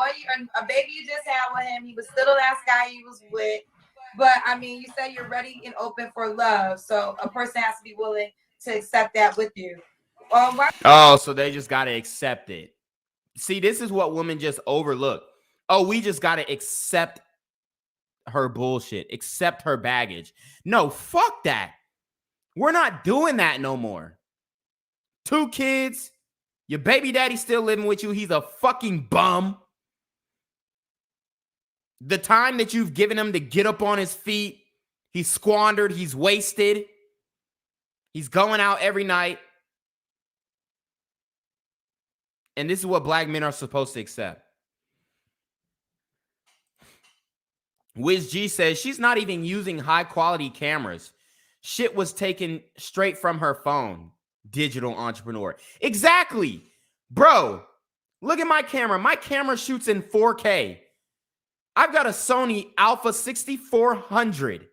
[SPEAKER 8] baby you just had with him, he was still the last guy you was with. But I mean, you said you're ready and open for love. So a person has to be willing to accept that with you.
[SPEAKER 1] Oh, so they just gotta accept it. See, this is what women just overlook. Oh, we just gotta accept her bullshit, accept her baggage. No, fuck that. We're not doing that no more. 2 kids, your baby daddy still living with you. He's a fucking bum. The time that you've given him to get up on his feet, he's squandered, he's wasted. He's going out every night. And this is what black men are supposed to accept. Wiz G says she's not even using high quality cameras. Shit was taken straight from her phone. Digital entrepreneur. Exactly. Bro, look at my camera. My camera shoots in 4K. I've got a Sony Alpha 6400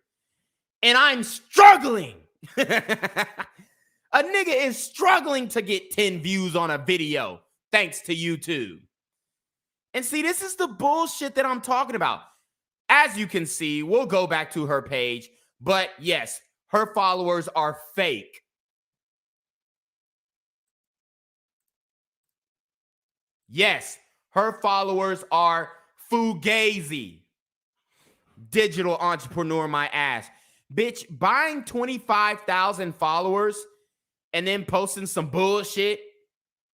[SPEAKER 1] and I'm struggling. A nigga nigga is struggling to get 10 views on a video thanks to YouTube. And see, this is the bullshit that I'm talking about. As you can see, we'll go back to her page, but yes, her followers are fake. Yes, her followers are fugazi. Digital entrepreneur, my ass. Bitch, buying 25,000 followers and then posting some bullshit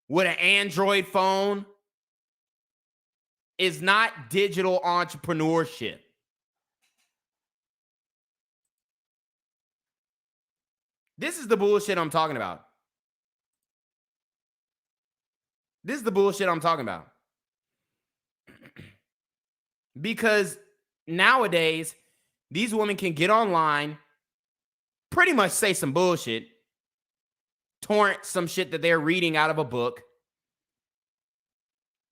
[SPEAKER 1] with an Android phone is not digital entrepreneurship. This is the bullshit I'm talking about. This is the bullshit I'm talking about. Because nowadays, these women can get online, pretty much say some bullshit, torrent some shit that they're reading out of a book,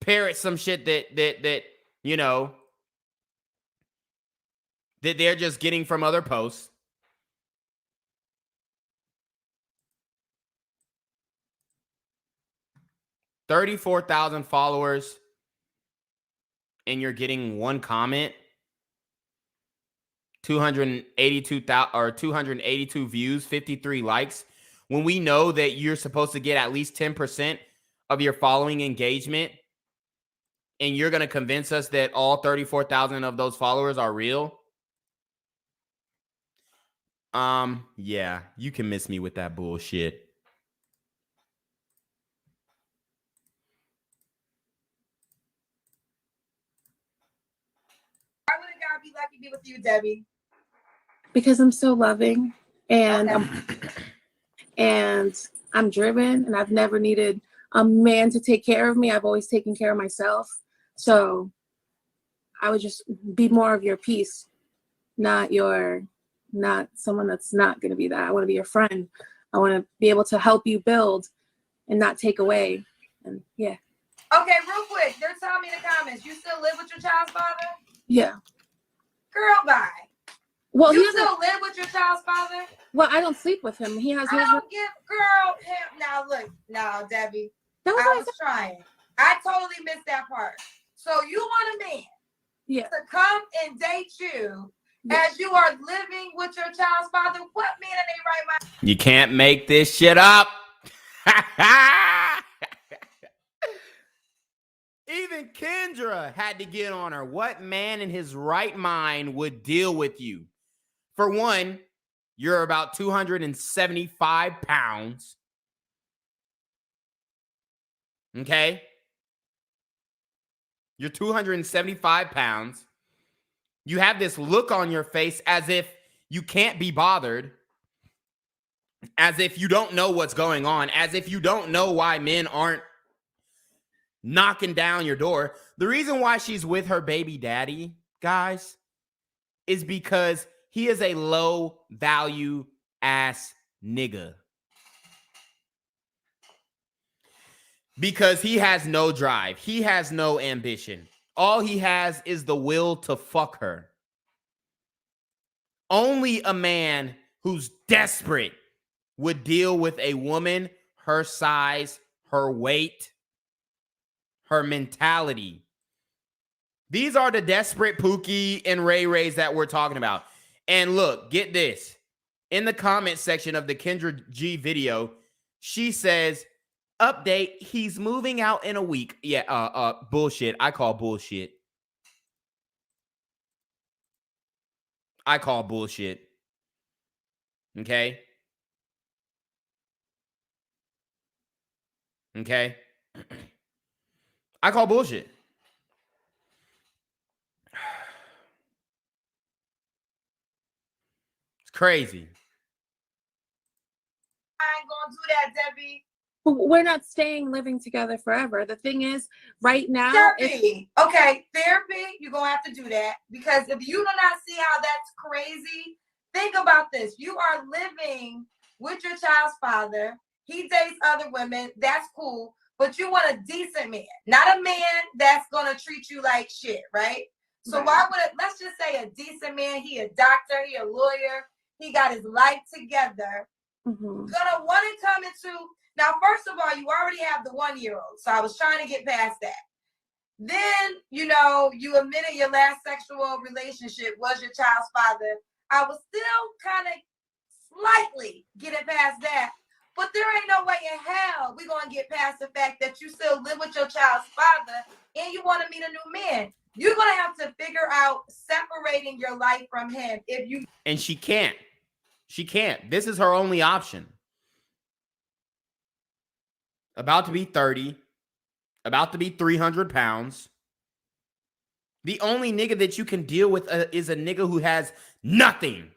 [SPEAKER 1] parrot some shit that you know, that they're just getting from other posts. $34,000 followers and you're getting one comment, 282 views, 53 likes, when we know that you're supposed to get at least 10% of your following engagement, and you're going to convince us that all 34,000 of those followers are real? Yeah, you can miss me with that bullshit.
[SPEAKER 8] Why would a guy be lucky to be with you, Debbie?
[SPEAKER 9] Because I'm so loving and
[SPEAKER 8] Okay.
[SPEAKER 9] I'm driven, and I've never needed a man to take care of me. I've always taken care of myself. So I would just be more of your piece, not someone that's not going to be that. I want to be your friend. I want to be able to help you build and not take away. And yeah.
[SPEAKER 8] Okay, real quick. They're telling me in the comments, you still live with your child's father?
[SPEAKER 9] Yeah.
[SPEAKER 8] Girl, bye.
[SPEAKER 9] Well,
[SPEAKER 8] you still live with your child's father?
[SPEAKER 9] Well, I don't sleep with him. He has his.
[SPEAKER 8] I don't give, girl, him. Now, look. Now, Debbie.
[SPEAKER 9] That was
[SPEAKER 8] I was trying. I totally missed that part. So you want a man to come and date you as you are living with your child's father? What man in their right mind?
[SPEAKER 1] You can't make this shit up. Even Kendra had to get on her. What man in his right mind would deal with you? For one, you're about 275 pounds. Okay? You're 275 pounds. You have this look on your face as if you can't be bothered, as if you don't know what's going on, as if you don't know why men aren't knocking down your door. The reason why she's with her baby daddy, guys, is because he is a low value ass nigga. Because he has no drive. He has no ambition. All he has is the will to fuck her. Only a man who's desperate would deal with a woman her size, her weight, her mentality. These are the desperate Pookie and Ray Rays that we're talking about. And look, get this. In the comment section of the Kendra G video, she says, update, he's moving out in a week. Yeah, bullshit. I call bullshit. I call bullshit. Okay? Okay? I call bullshit. It's crazy.
[SPEAKER 8] I ain't gonna do that, Debbie.
[SPEAKER 9] We're not staying living together forever. The thing is, right now,
[SPEAKER 8] therapy. Okay, therapy, you're gonna have to do that, because if you do not see how that's crazy, think about this. You are living with your child's father. He dates other women. That's cool. But you want a decent man, not a man that's gonna treat you like shit, right? So why would it, let's just say a decent man, he a doctor, he a lawyer, he got his life together. gonna want to come into. Now, first of all, you already have the 1-year-old, so I was trying to get past that. Then, you know, you admitted your last sexual relationship was your child's father. I was still kind of slightly getting past that. But there ain't no way in hell we're going to get past the fact that you still live with your child's father and you want to meet a new man. You're going to have to figure out separating your life from him if you...
[SPEAKER 1] And she can't. She can't. This is her only option. About to be 30. About to be 300 pounds. The only nigga that you can deal with is a nigga who has nothing.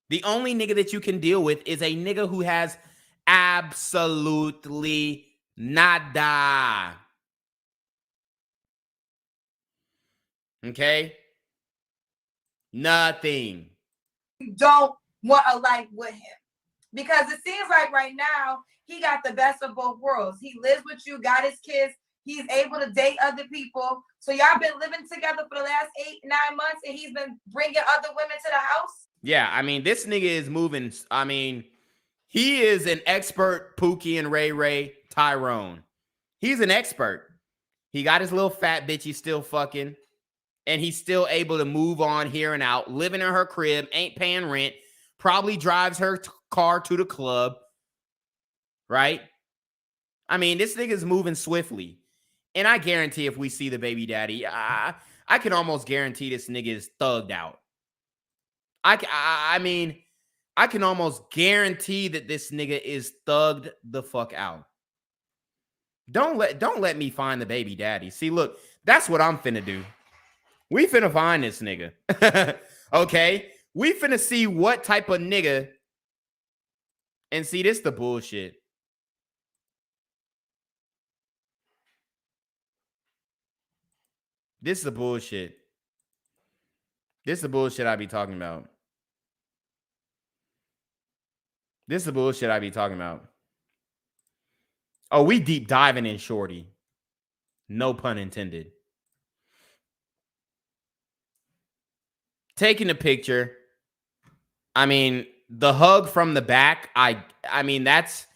[SPEAKER 1] The only nigga that you can deal with is a nigga who has absolutely nada. Okay? Nothing.
[SPEAKER 8] You don't want a life with him. Because it seems like right now, he got the best of both worlds. He lives with you, got his kids. He's able to date other people. So y'all been living together for the last 8-9 months, and he's been bringing other women to the house?
[SPEAKER 1] Yeah, I mean, this nigga is moving. I mean, he is an expert Pookie and Ray Ray Tyrone. He's an expert. He got his little fat bitch he's still fucking, and he's still able to move on here and out, living in her crib, ain't paying rent, probably drives her car to the club, right? I mean, this nigga's moving swiftly. And I guarantee if we see the baby daddy, I can almost guarantee this nigga is thugged out. I mean, I can almost guarantee that this nigga is thugged the fuck out. Don't let me find the baby daddy. See, look, that's what I'm finna do. We finna find this nigga. Okay? We finna see what type of nigga. And see, this the bullshit. This is the bullshit. This is the bullshit I be talking about. This is the bullshit I be talking about. Oh, we deep diving in shorty. No pun intended. Taking a picture. I mean, the hug from the back, I mean, that's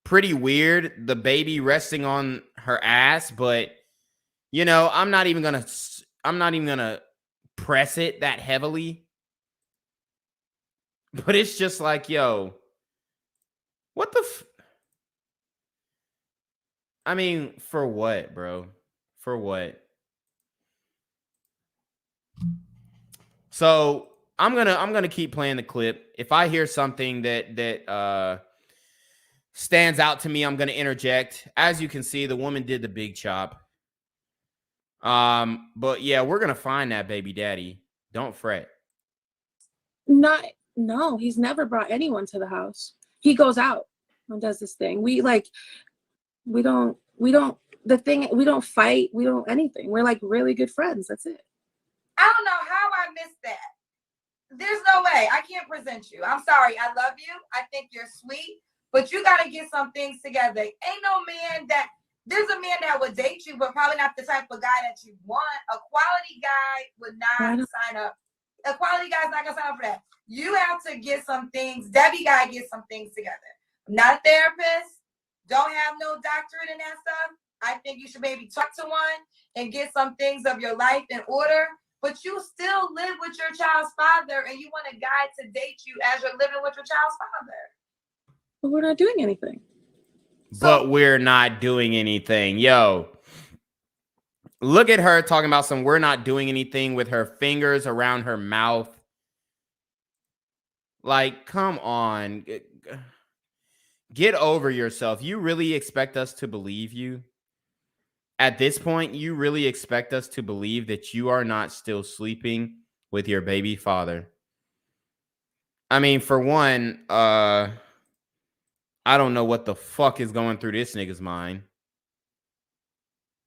[SPEAKER 1] pretty weird. The baby resting on her ass, but you know, I'm not even gonna press it that heavily. But it's just like, yo, what the I mean, for what, bro? For what? So I'm gonna keep playing the clip. If I hear something that stands out to me, I'm gonna interject. As you can see, the woman did the big chop. But yeah, we're gonna find that baby daddy. Don't fret.
[SPEAKER 9] No, he's never brought anyone to the house. He goes out and does this thing. We don't fight. We don't anything. We're like really good friends. That's it.
[SPEAKER 8] I don't know how I missed that. There's no way. I can't present you. I'm sorry. I love you. I think you're sweet, but you got to get some things together. Ain't no man that, there's a man that would date you, but probably not the type of guy that you want. A quality guy would not sign up. A quality guy's not going to sign up for that. You have to get some things. Debbie got to get some things together. I'm not a therapist. Don't have no doctorate in that stuff. I think you should maybe talk to one and get some things of your life in order. But you still live with your child's father, and you want a guy to date you as you're living with your child's father.
[SPEAKER 9] But we're not doing anything.
[SPEAKER 1] But we're not doing anything. Yo, look at her talking about some we're not doing anything with her fingers around her mouth. Like, come on. Get over yourself. You really expect us to believe you? At this point, you really expect us to believe that you are not still sleeping with your baby father? I mean, for one, I don't know what the fuck is going through this nigga's mind.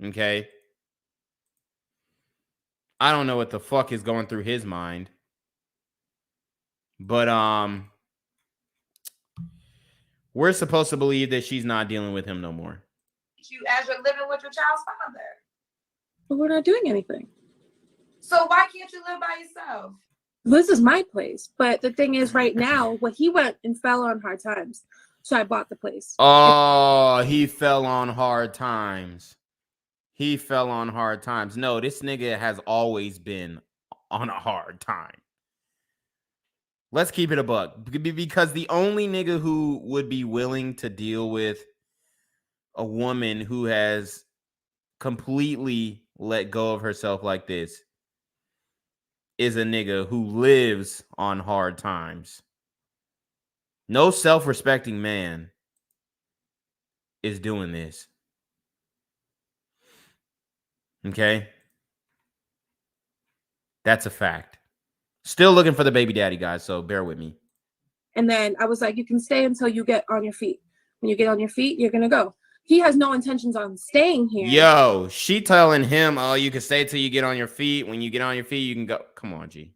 [SPEAKER 1] Okay? I don't know what the fuck is going through his mind. But, we're supposed to believe that she's not dealing with him no more.
[SPEAKER 8] You as you're living with your child's father.
[SPEAKER 9] But we're not doing anything.
[SPEAKER 8] So why can't you live by yourself?
[SPEAKER 9] This is my place. But the thing is, right now, he went and fell on hard times. So I bought the place.
[SPEAKER 1] Oh, he fell on hard times. He fell on hard times. No, this nigga has always been on a hard time. Let's keep it a buck. Because the only nigga who would be willing to deal with a woman who has completely let go of herself like this is a nigga who lives on hard times. No self-respecting man is doing this. Okay? That's a fact. Still looking for the baby daddy, guys, so bear with me.
[SPEAKER 9] And then I was like, you can stay until you get on your feet. When you get on your feet, you're going to go. He has no intentions on staying here.
[SPEAKER 1] Yo, she telling him, oh, you can stay till you get on your feet. When you get on your feet, you can go. Come on, G.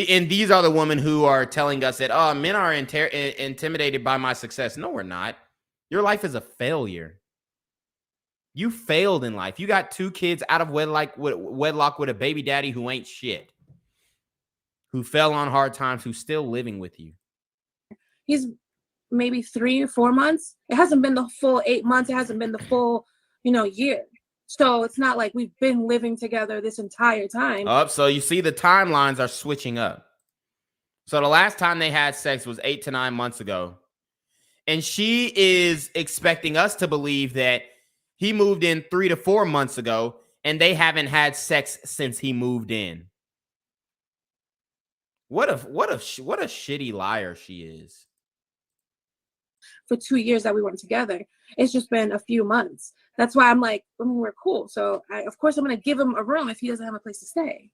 [SPEAKER 1] And these are the women who are telling us that, oh, men are intimidated by my success. No, we're not. Your life is a failure. You failed in life. You got 2 kids out of wedlock with a baby daddy who ain't shit, who fell on hard times, who's still living with you.
[SPEAKER 9] He's maybe 3 or 4 months. It hasn't been the full 8 months. It hasn't been the full, year. So it's not like we've been living together this entire time.
[SPEAKER 1] So you see the timelines are switching up. So the last time they had sex was 8 to 9 months ago. And she is expecting us to believe that he moved in 3 to 4 months ago and they haven't had sex since he moved in. What a shitty liar she is.
[SPEAKER 9] For 2 years that we weren't together. It's just been a few months. That's why I'm like, we're cool. So of course I'm going to give him a room if he doesn't have a place to stay.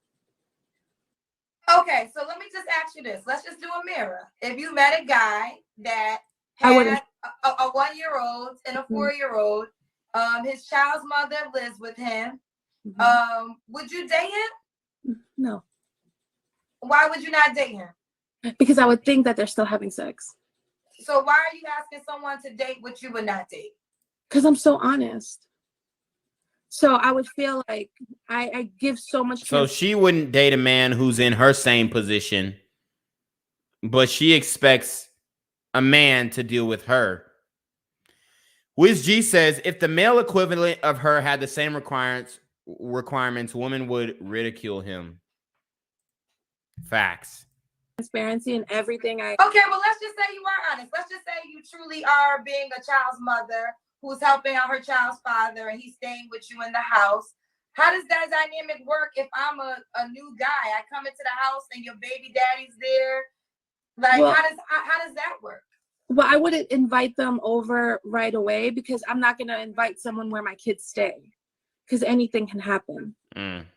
[SPEAKER 8] Okay, so let me just ask you this. Let's just do a mirror. If you met a guy that had a 1-year-old and a 4-year-old, his child's mother lives with him, would you date him?
[SPEAKER 9] No.
[SPEAKER 8] Why would you not date him?
[SPEAKER 9] Because I would think that they're still having sex.
[SPEAKER 8] So why are you asking someone to date what you would not date?
[SPEAKER 9] Because I'm so honest. So I would feel like I give so much.
[SPEAKER 1] So she wouldn't date a man who's in her same position, but she expects a man to deal with her. Wiz G says, if the male equivalent of her had the same requirements, women would ridicule him. Facts.
[SPEAKER 9] Transparency and everything.
[SPEAKER 8] Okay, well, let's just say you are honest. Let's just say you truly are being a child's mother who's helping out her child's father and he's staying with you in the house. How does that dynamic work if I'm a new guy? I come into the house and your baby daddy's there. Like, how does that work?
[SPEAKER 9] Well, I wouldn't invite them over right away because I'm not going to invite someone where my kids stay because anything can happen.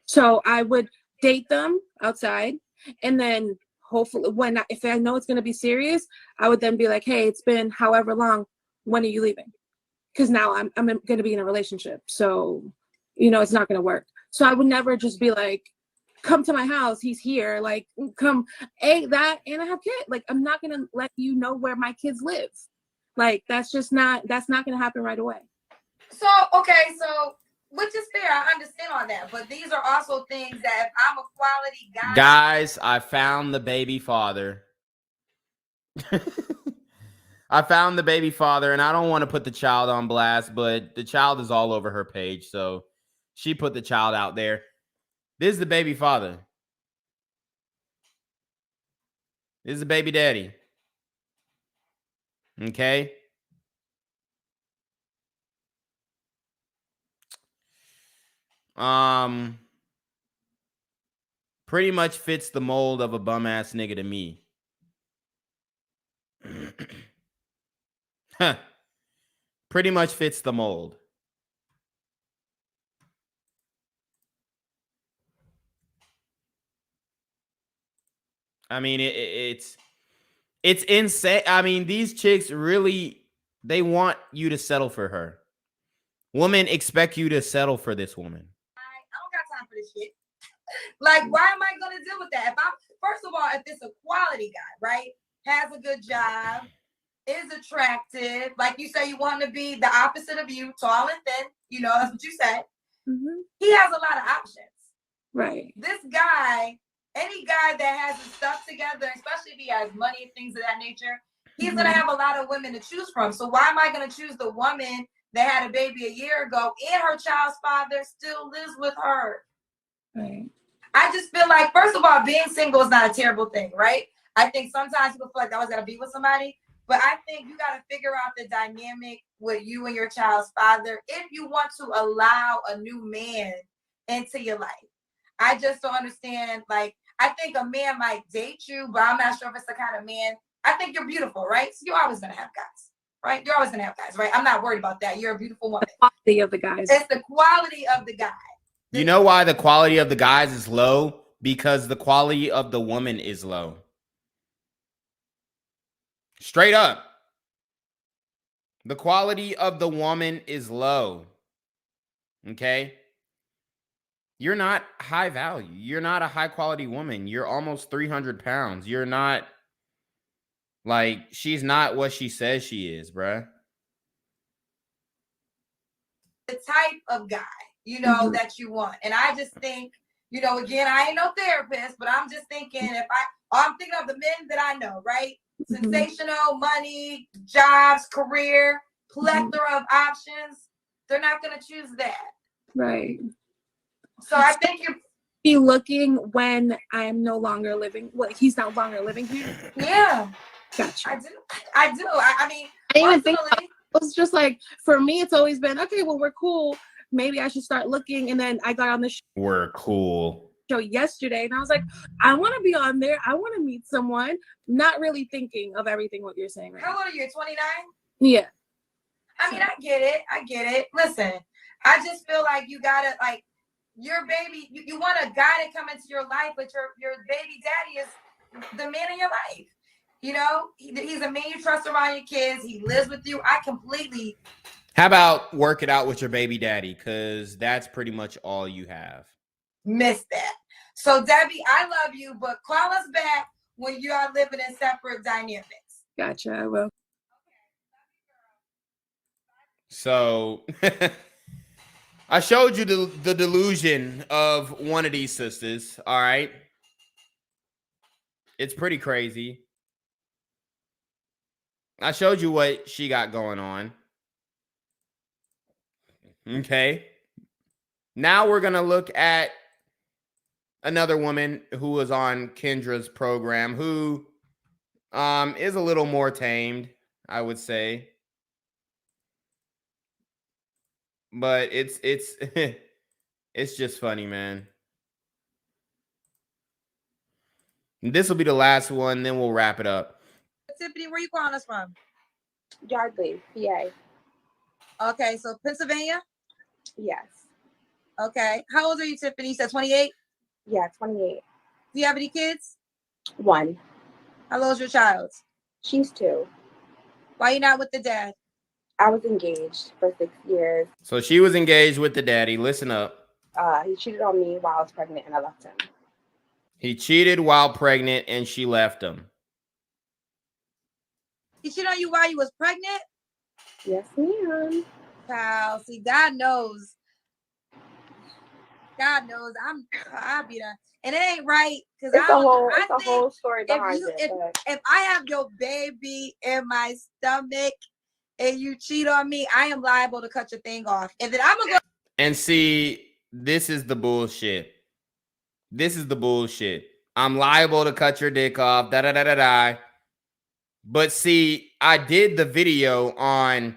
[SPEAKER 9] So I would date them outside and then hopefully if I know it's going to be serious, I would then be like, hey, it's been however long. When are you leaving? Because now I'm going to be in a relationship. So, it's not going to work. So I would never just be like, come to my house. He's here. Like, come, that, and I have kids. Like, I'm not going to let you know where my kids live. Like, that's not going to happen right away.
[SPEAKER 8] So, okay. So, which is fair. I understand all that. But these are also things that if I'm a quality guy.
[SPEAKER 1] Guys, I found the baby father. I found the baby father, and I don't want to put the child on blast, but the child is all over her page. So she put the child out there. This is the baby father. This is the baby daddy. Okay. Pretty much fits the mold of a bum ass nigga to me. Pretty much fits the mold. I mean, it's insane. I mean, these chicks really, they want you to settle for her. Women expect you to settle for this woman.
[SPEAKER 8] I don't got time for this shit. Like, why am I going to deal with that? First of all, if it's a quality guy, right, has a good job, is attractive, like you say, you want to be the opposite of you, tall and thin, that's what you said. He has a lot of options.
[SPEAKER 9] Right.
[SPEAKER 8] This guy any guy that has his stuff together, especially if he has money and things of that nature, he's gonna have a lot of women to choose from. So why am I gonna choose the woman that had a baby a year ago and her child's father still lives with her?
[SPEAKER 9] Right.
[SPEAKER 8] I just feel like, first of all, being single is not a terrible thing, right? I think sometimes people feel like I always gotta be with somebody, but I think you gotta figure out the dynamic with you and your child's father if you want to allow a new man into your life. I just don't understand. Like, I think a man might date you, but I'm not sure if it's the kind of man. I think you're beautiful, right? So you're always gonna have guys, right? You're always gonna have guys, right? I'm not worried about that. You're a beautiful woman.
[SPEAKER 9] The quality of the guys.
[SPEAKER 8] It's the quality of the guy.
[SPEAKER 1] You know why the quality of the guys is low? Because the quality of the woman is low. Straight up. The quality of the woman is low. Okay? You're not high value. You're not a high quality woman. You're almost 300 pounds. You're not, like, she's not what she says she is, bruh.
[SPEAKER 8] The type of guy, you know, that you want. And I just think, you know, again, I ain't no therapist, but I'm just thinking I'm thinking of the men that I know, right? Sensational, money, jobs, career, plethora of options. They're not going to choose that.
[SPEAKER 9] Right.
[SPEAKER 8] So I think you're
[SPEAKER 9] be looking when I'm no longer living. Well, he's no longer living here.
[SPEAKER 8] Yeah.
[SPEAKER 9] Gotcha.
[SPEAKER 8] I do. I mean,
[SPEAKER 9] I didn't even think about it. It was just like, for me, it's always been, okay, well, we're cool. Maybe I should start looking. And then I got on the
[SPEAKER 1] We're cool.
[SPEAKER 9] show yesterday, and I was like, I want to be on there. I want to meet someone. Not really thinking of everything what you're saying right
[SPEAKER 8] How old are you? 29?
[SPEAKER 9] Yeah.
[SPEAKER 8] I mean, I get it. Listen, I just feel like you gotta, like, your baby, you want a guy to come into your life, but your baby daddy is the man in your life. You know, he's a man you trust around your kids. He lives with you. I completely.
[SPEAKER 1] How about work it out with your baby daddy? Because that's pretty much all you have.
[SPEAKER 8] Miss that. So, Debbie, I love you, but call us back when you are living in separate dynamics.
[SPEAKER 9] Gotcha, I will.
[SPEAKER 1] So, I showed you the delusion of one of these sisters, all right? It's pretty crazy. I showed you what she got going on. Okay. Now we're going to look at another woman who was on Kendra's program who is a little more tamed, I would say. But it's it's just funny, man. This will be the last one, then we'll wrap it up.
[SPEAKER 8] Tiffany, where you calling us from?
[SPEAKER 10] Yardley, PA.
[SPEAKER 8] Okay, so Pennsylvania?
[SPEAKER 10] Yes.
[SPEAKER 8] Okay. How old are you, Tiffany? You said 28?
[SPEAKER 10] Yeah, 28.
[SPEAKER 8] Do you have any kids?
[SPEAKER 10] 1.
[SPEAKER 8] How old is your child?
[SPEAKER 10] She's 2.
[SPEAKER 8] Why you not with the dad?
[SPEAKER 10] I was engaged for 6 years.
[SPEAKER 1] So she was engaged with the daddy. Listen up.
[SPEAKER 10] He cheated on me while I was pregnant and I left him.
[SPEAKER 1] He cheated while pregnant and she left him.
[SPEAKER 8] He cheated on you while you was pregnant?
[SPEAKER 10] Yes, ma'am.
[SPEAKER 8] Pal, see, God knows. God knows. I'll be there. And it ain't right. Because
[SPEAKER 10] it's a whole story behind
[SPEAKER 8] if I have your baby in my stomach and you cheat on me, I am liable to cut your thing off. And then I'm going to go.
[SPEAKER 1] And see, this is the bullshit. This is the bullshit. I'm liable to cut your dick off. Da da da da da. But see, I did the video on,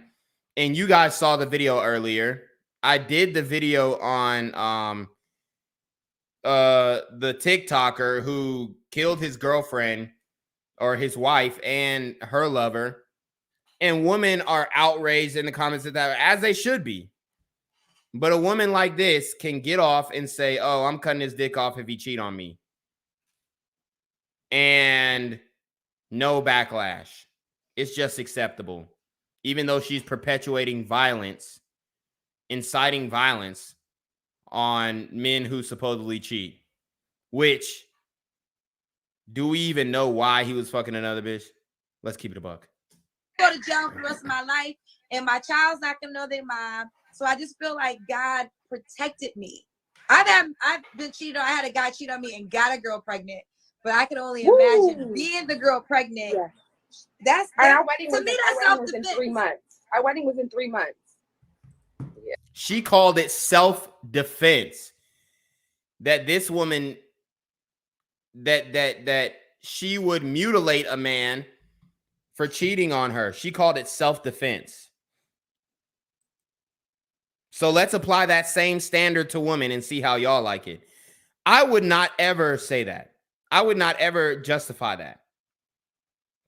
[SPEAKER 1] and you guys saw the video earlier. I did the video on the TikToker who killed his girlfriend or his wife and her lover. And women are outraged in the comments of that, as they should be. But a woman like this can get off and say, oh, I'm cutting his dick off if he cheat on me. And no backlash. It's just acceptable. Even though she's perpetuating violence, inciting violence on men who supposedly cheat. Which, do we even know why he was fucking another bitch? Let's keep it a buck.
[SPEAKER 8] Go to jail for the rest of my life, and my child's not gonna know their mom. So I just feel like God protected me. I've been cheated on. I had a guy cheat on me and got a girl pregnant. But I can only imagine being the girl pregnant.
[SPEAKER 10] Yeah.
[SPEAKER 8] That's
[SPEAKER 10] And our wedding
[SPEAKER 8] to me. That's
[SPEAKER 10] our wedding was in 3 months. Our wedding was in 3 months. Yeah.
[SPEAKER 1] She called it self-defense. That this woman, that she would mutilate a man for cheating on her. She called it self-defense. So let's apply that same standard to women and see how y'all like it. I would not ever say that. I would not ever justify that.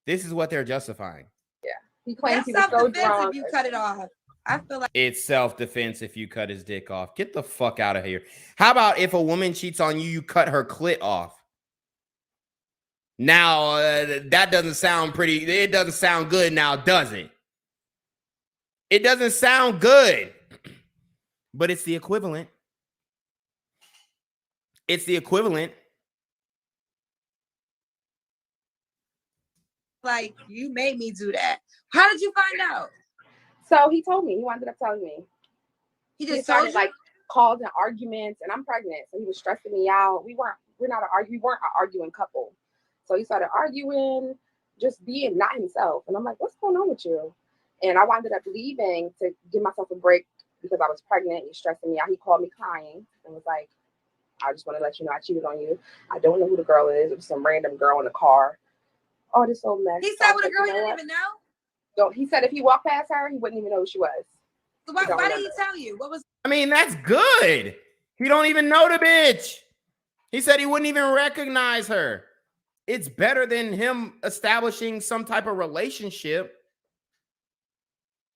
[SPEAKER 1] This is what they're justifying.
[SPEAKER 10] Yeah. He claims
[SPEAKER 8] That's
[SPEAKER 10] he was so
[SPEAKER 8] self-defense
[SPEAKER 10] drunk.
[SPEAKER 8] if you cut it off. I feel like
[SPEAKER 1] It's self-defense if you cut his dick off. Get the fuck out of here. How about if a woman cheats on you, you cut her clit off? Now, that doesn't sound pretty. It doesn't sound good now, does it? It doesn't sound good. But it's the equivalent. It's the equivalent.
[SPEAKER 8] like you made me do that. How did you find out?
[SPEAKER 10] So he told me. He wound up telling me.
[SPEAKER 8] He just
[SPEAKER 10] started like calls and arguments, and I'm pregnant, so he was stressing me out. We weren't an arguing couple. So he started arguing, just being not himself. And I'm like, what's going on with you? And I wound up leaving to give myself a break because I was pregnant. He's stressing me out. He called me crying and was like, I just want to let you know I cheated on you. I don't know who the girl is. It was some random girl in the car. Oh, this whole mess.
[SPEAKER 8] He said with a girl he didn't even know?
[SPEAKER 10] Don't. He said if he walked past her, he wouldn't even know who she was.
[SPEAKER 8] So why did he tell you? What was?
[SPEAKER 1] I mean, that's good. He don't even know the bitch. He said he wouldn't even recognize her. It's better than him establishing some type of relationship.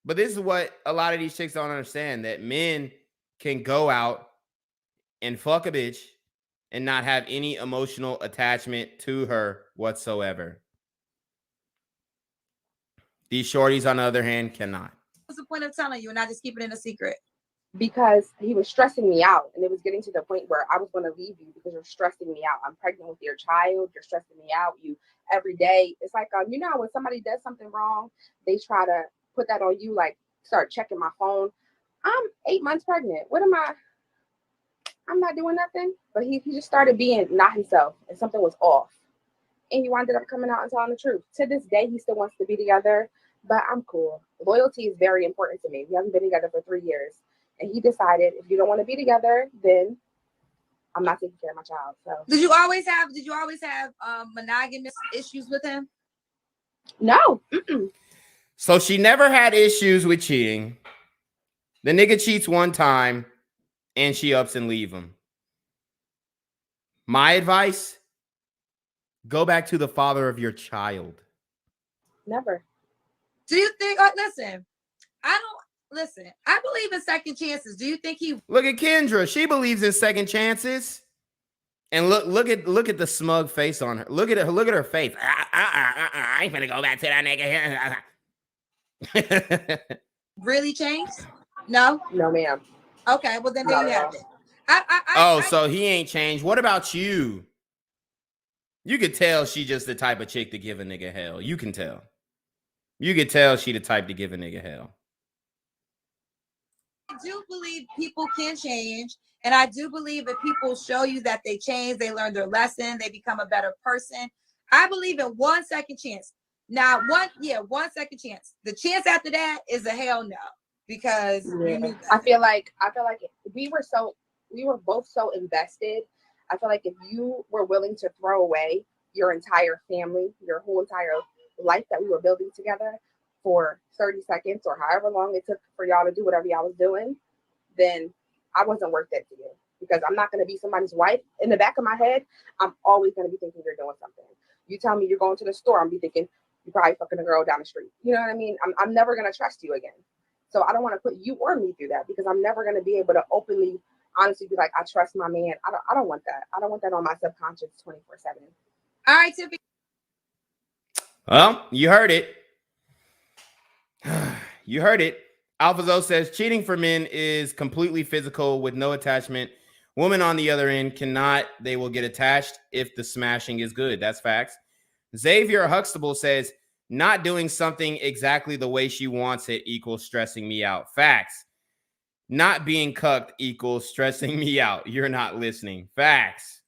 [SPEAKER 1] But this is what a lot of these chicks don't understand, that men can go out and fuck a bitch and not have any emotional attachment to her whatsoever. These shorties, on the other hand, cannot.
[SPEAKER 8] What's the point of telling you and not just keeping it a secret?
[SPEAKER 10] Because he was stressing me out, and it was getting to the point where I was going to leave you because you're stressing me out. I'm pregnant with your child. You're stressing me out. You every day. It's like, you know, when somebody does something wrong, they try to put that on you, like start checking my phone. I'm 8 months pregnant. What am I? I'm not doing nothing. But he just started being not himself, and something was off. And he wound up coming out and telling the truth. To this day, he still wants to be together, but I'm cool. Loyalty is very important to me. We haven't been together for 3 years. And he decided, if you don't want to be together, then I'm not taking care of my child. So
[SPEAKER 8] Did you always have monogamous issues with him?
[SPEAKER 10] No.
[SPEAKER 1] So she never had issues with cheating. The nigga cheats one time and she ups and leave him. My advice, go back to the father of your child.
[SPEAKER 10] Never.
[SPEAKER 8] Do you think, listen, I believe in second chances. Do you think he?
[SPEAKER 1] Look at Kendra. She believes in second chances. And look at the smug face on her. Look at her face. I ain't gonna go back to that nigga.
[SPEAKER 8] Really changed? No?
[SPEAKER 10] No, ma'am.
[SPEAKER 8] Okay, well then there you have it.
[SPEAKER 1] So he ain't changed. What about you? You could tell she just the type of chick to give a nigga hell. You can tell. You could tell she the type to give a nigga hell.
[SPEAKER 8] I do believe people can change. And I do believe if people show you that they change, they learn their lesson, they become a better person. I believe in 1 second chance. Now, 1 second chance. The chance after that is a hell no. Because you knew that.
[SPEAKER 10] I feel like we were both so invested. I feel like if you were willing to throw away your entire family, your whole entire life that we were building together for 30 seconds or however long it took for y'all to do whatever y'all was doing, then I wasn't worth it to you, because I'm not going to be somebody's wife. In the back of my head, I'm always going to be thinking you're doing something. You tell me you're going to the store, I'm be thinking you're probably fucking a girl down the street. You know what I mean? I'm never going to trust you again. So I don't want to put you or me through that, because I'm never going to be able to openly, honestly be like, I trust my man. I don't want that. I don't want that on my subconscious 24/7.
[SPEAKER 8] All right, Tiffany.
[SPEAKER 1] Well, you heard it. You heard it. Alphazo says cheating for men is completely physical with no attachment. Women on the other end cannot. They will get attached if the smashing is good. That's facts. Xavier Huxtable says not doing something exactly the way she wants it equals stressing me out. Facts. Not being cucked equals stressing me out. You're not listening. Facts.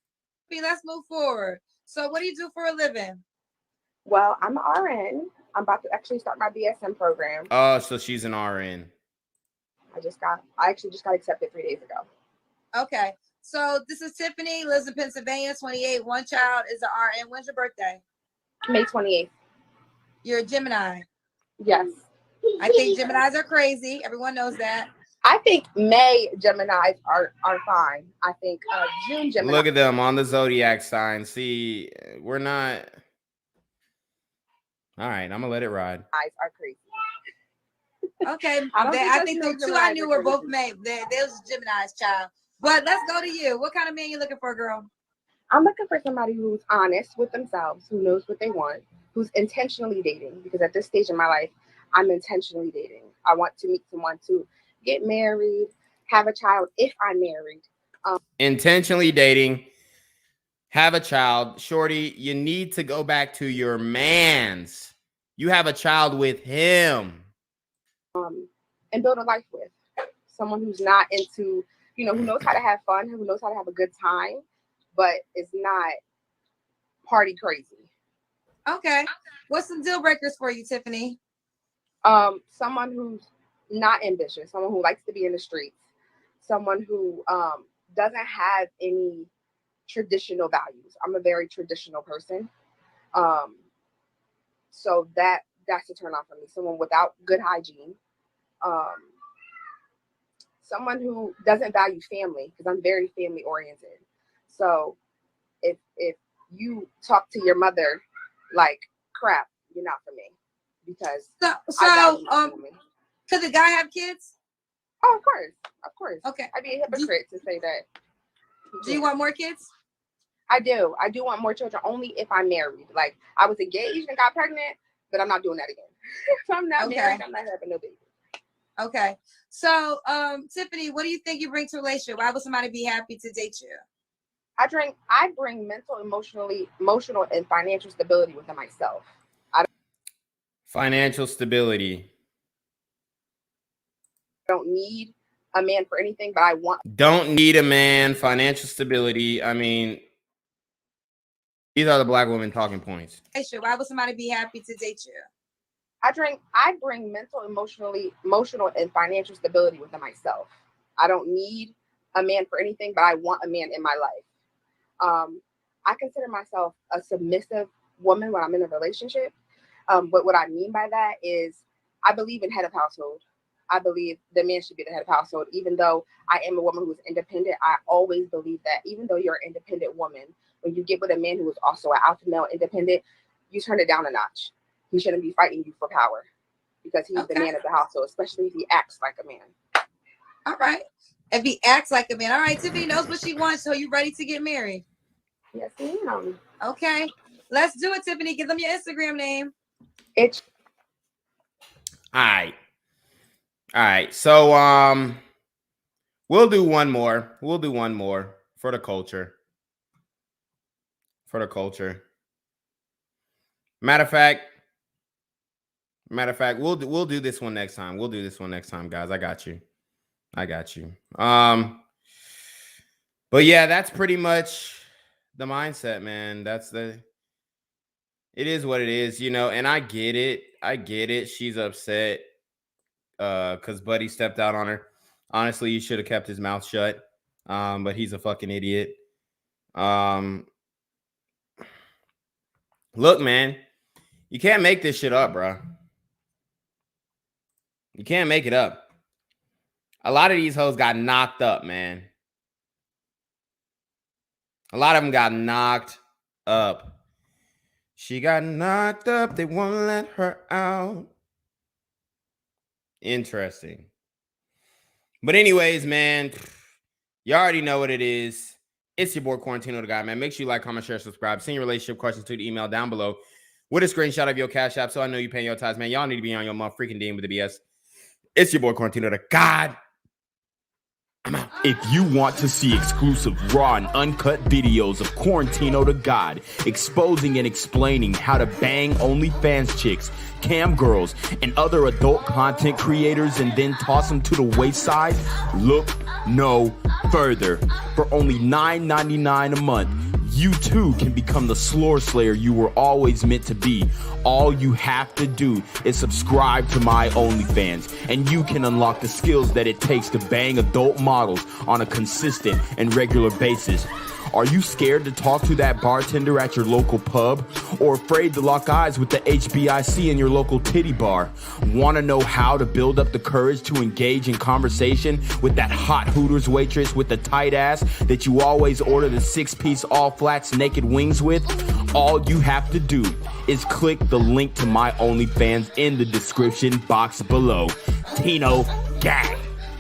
[SPEAKER 8] Let's move forward. So what do you do for a living?
[SPEAKER 10] Well, I'm an RN. I'm about to actually start my BSM program.
[SPEAKER 1] Oh, so she's an RN.
[SPEAKER 10] I actually just got accepted 3 days ago.
[SPEAKER 8] Okay. So this is Tiffany, lives in Pennsylvania, 28, one child, is an RN. When's your birthday?
[SPEAKER 10] May 28th.
[SPEAKER 8] You're a Gemini.
[SPEAKER 10] Yes.
[SPEAKER 8] I think Geminis are crazy. Everyone knows that.
[SPEAKER 10] I think May Geminis are fine. I think June Geminis.
[SPEAKER 1] Look at them on the zodiac sign. See, we're not. All right, I'm gonna let it ride.
[SPEAKER 10] Are crazy.
[SPEAKER 8] Okay. I think the two I knew were both May. Those Geminis, child. But let's go to you. What kind of man you looking for, girl?
[SPEAKER 10] I'm looking for somebody who's honest with themselves, who knows what they want, who's intentionally dating. Because at this stage in my life, I'm intentionally dating. I want to meet someone to get married, have a child if I'm married.
[SPEAKER 1] Intentionally dating, have a child. Shorty, you need to go back to your man's. You have a child with him.
[SPEAKER 10] And build a life with. Someone who's not into, who knows how to have fun, who knows how to have a good time, but is not party crazy.
[SPEAKER 8] Okay. What's some deal breakers for you, Tiffany?
[SPEAKER 10] Someone who's not ambitious, someone who likes to be in the streets, someone who doesn't have any traditional values. I'm a very traditional person. So that's a turn off for me. Someone without good hygiene. Someone who doesn't value family, because I'm very family oriented. So if you talk to your mother like crap, you're not for me. Because
[SPEAKER 8] could the guy have kids?
[SPEAKER 10] Oh, of course.
[SPEAKER 8] Okay.
[SPEAKER 10] I'd be a hypocrite to say that.
[SPEAKER 8] Do you want more kids?
[SPEAKER 10] I do want more children, only if I'm married. Like, I was engaged and got pregnant, but I'm not doing that again. If I'm not married, I'm not having no baby.
[SPEAKER 8] Okay. So, Tiffany, what do you think you bring to a relationship? Why would somebody be happy to date you?
[SPEAKER 10] I bring mental, emotional, and financial stability within myself.
[SPEAKER 1] Financial stability.
[SPEAKER 10] I don't need a man for anything, but I want.
[SPEAKER 1] Don't need a man. Financial stability. I mean, these are the black women talking points.
[SPEAKER 8] Why would somebody be happy to date you?
[SPEAKER 10] I bring mental, emotional, and financial stability within myself. I don't need a man for anything, but I want a man in my life. I consider myself a submissive woman when I'm in a relationship. But what I mean by that is I believe in head of household. I believe the man should be the head of household. Even though I am a woman who's independent, I always believe that even though you're an independent woman, when you get with a man who is also an alpha male independent, you turn it down a notch. He shouldn't be fighting you for power because he's the man of the household, especially if he acts like a man.
[SPEAKER 8] All right. If he acts like a man. All right, Tiffany knows what she wants, so you ready to get married?
[SPEAKER 10] Yes, ma'am.
[SPEAKER 8] Okay. Let's do it, Tiffany. Give them your Instagram name.
[SPEAKER 10] It's
[SPEAKER 1] All right. So we'll do one more. We'll do one more for the culture. Matter of fact, we'll do this one next time. We'll do this one next time, guys. I got you. But yeah, that's pretty much the mindset, man. It is what it is, and I get it. She's upset because Buddy stepped out on her. Honestly, he should have kept his mouth shut. But he's a fucking idiot. Look, man, you can't make this shit up, bro. You can't make it up. A lot of these hoes got knocked up, man. A lot of them got knocked up. She got knocked up. They won't let her out. Interesting. But anyways, man, you already know what it is. It's your boy, Quarantino Da GAWD, man. Make sure you like, comment, share, subscribe. Send your relationship questions to the email down below with a screenshot of your Cash App so I know you're paying your tithes, man. Y'all need to be on your motherfucking DM with the BS. It's your boy, Quarantino Da GAWD. If you want to see exclusive raw and uncut videos of Quarantino Da GAWD exposing and explaining how to bang OnlyFans chicks, cam girls, and other adult content creators and then toss them to the wayside, look no further. For only $9.99 a month, you too can become the floor slayer you were always meant to be. All you have to do is subscribe to my OnlyFans, and you can unlock the skills that it takes to bang adult models on a consistent and regular basis. Are you scared to talk to that bartender at your local pub? Or afraid to lock eyes with the HBIC in your local titty bar? Want to know how to build up the courage to engage in conversation with that hot Hooters waitress with the tight ass that you always order the 6-piece all flats naked wings with? All you have to do is click the link to my OnlyFans in the description box below. Tino Gang.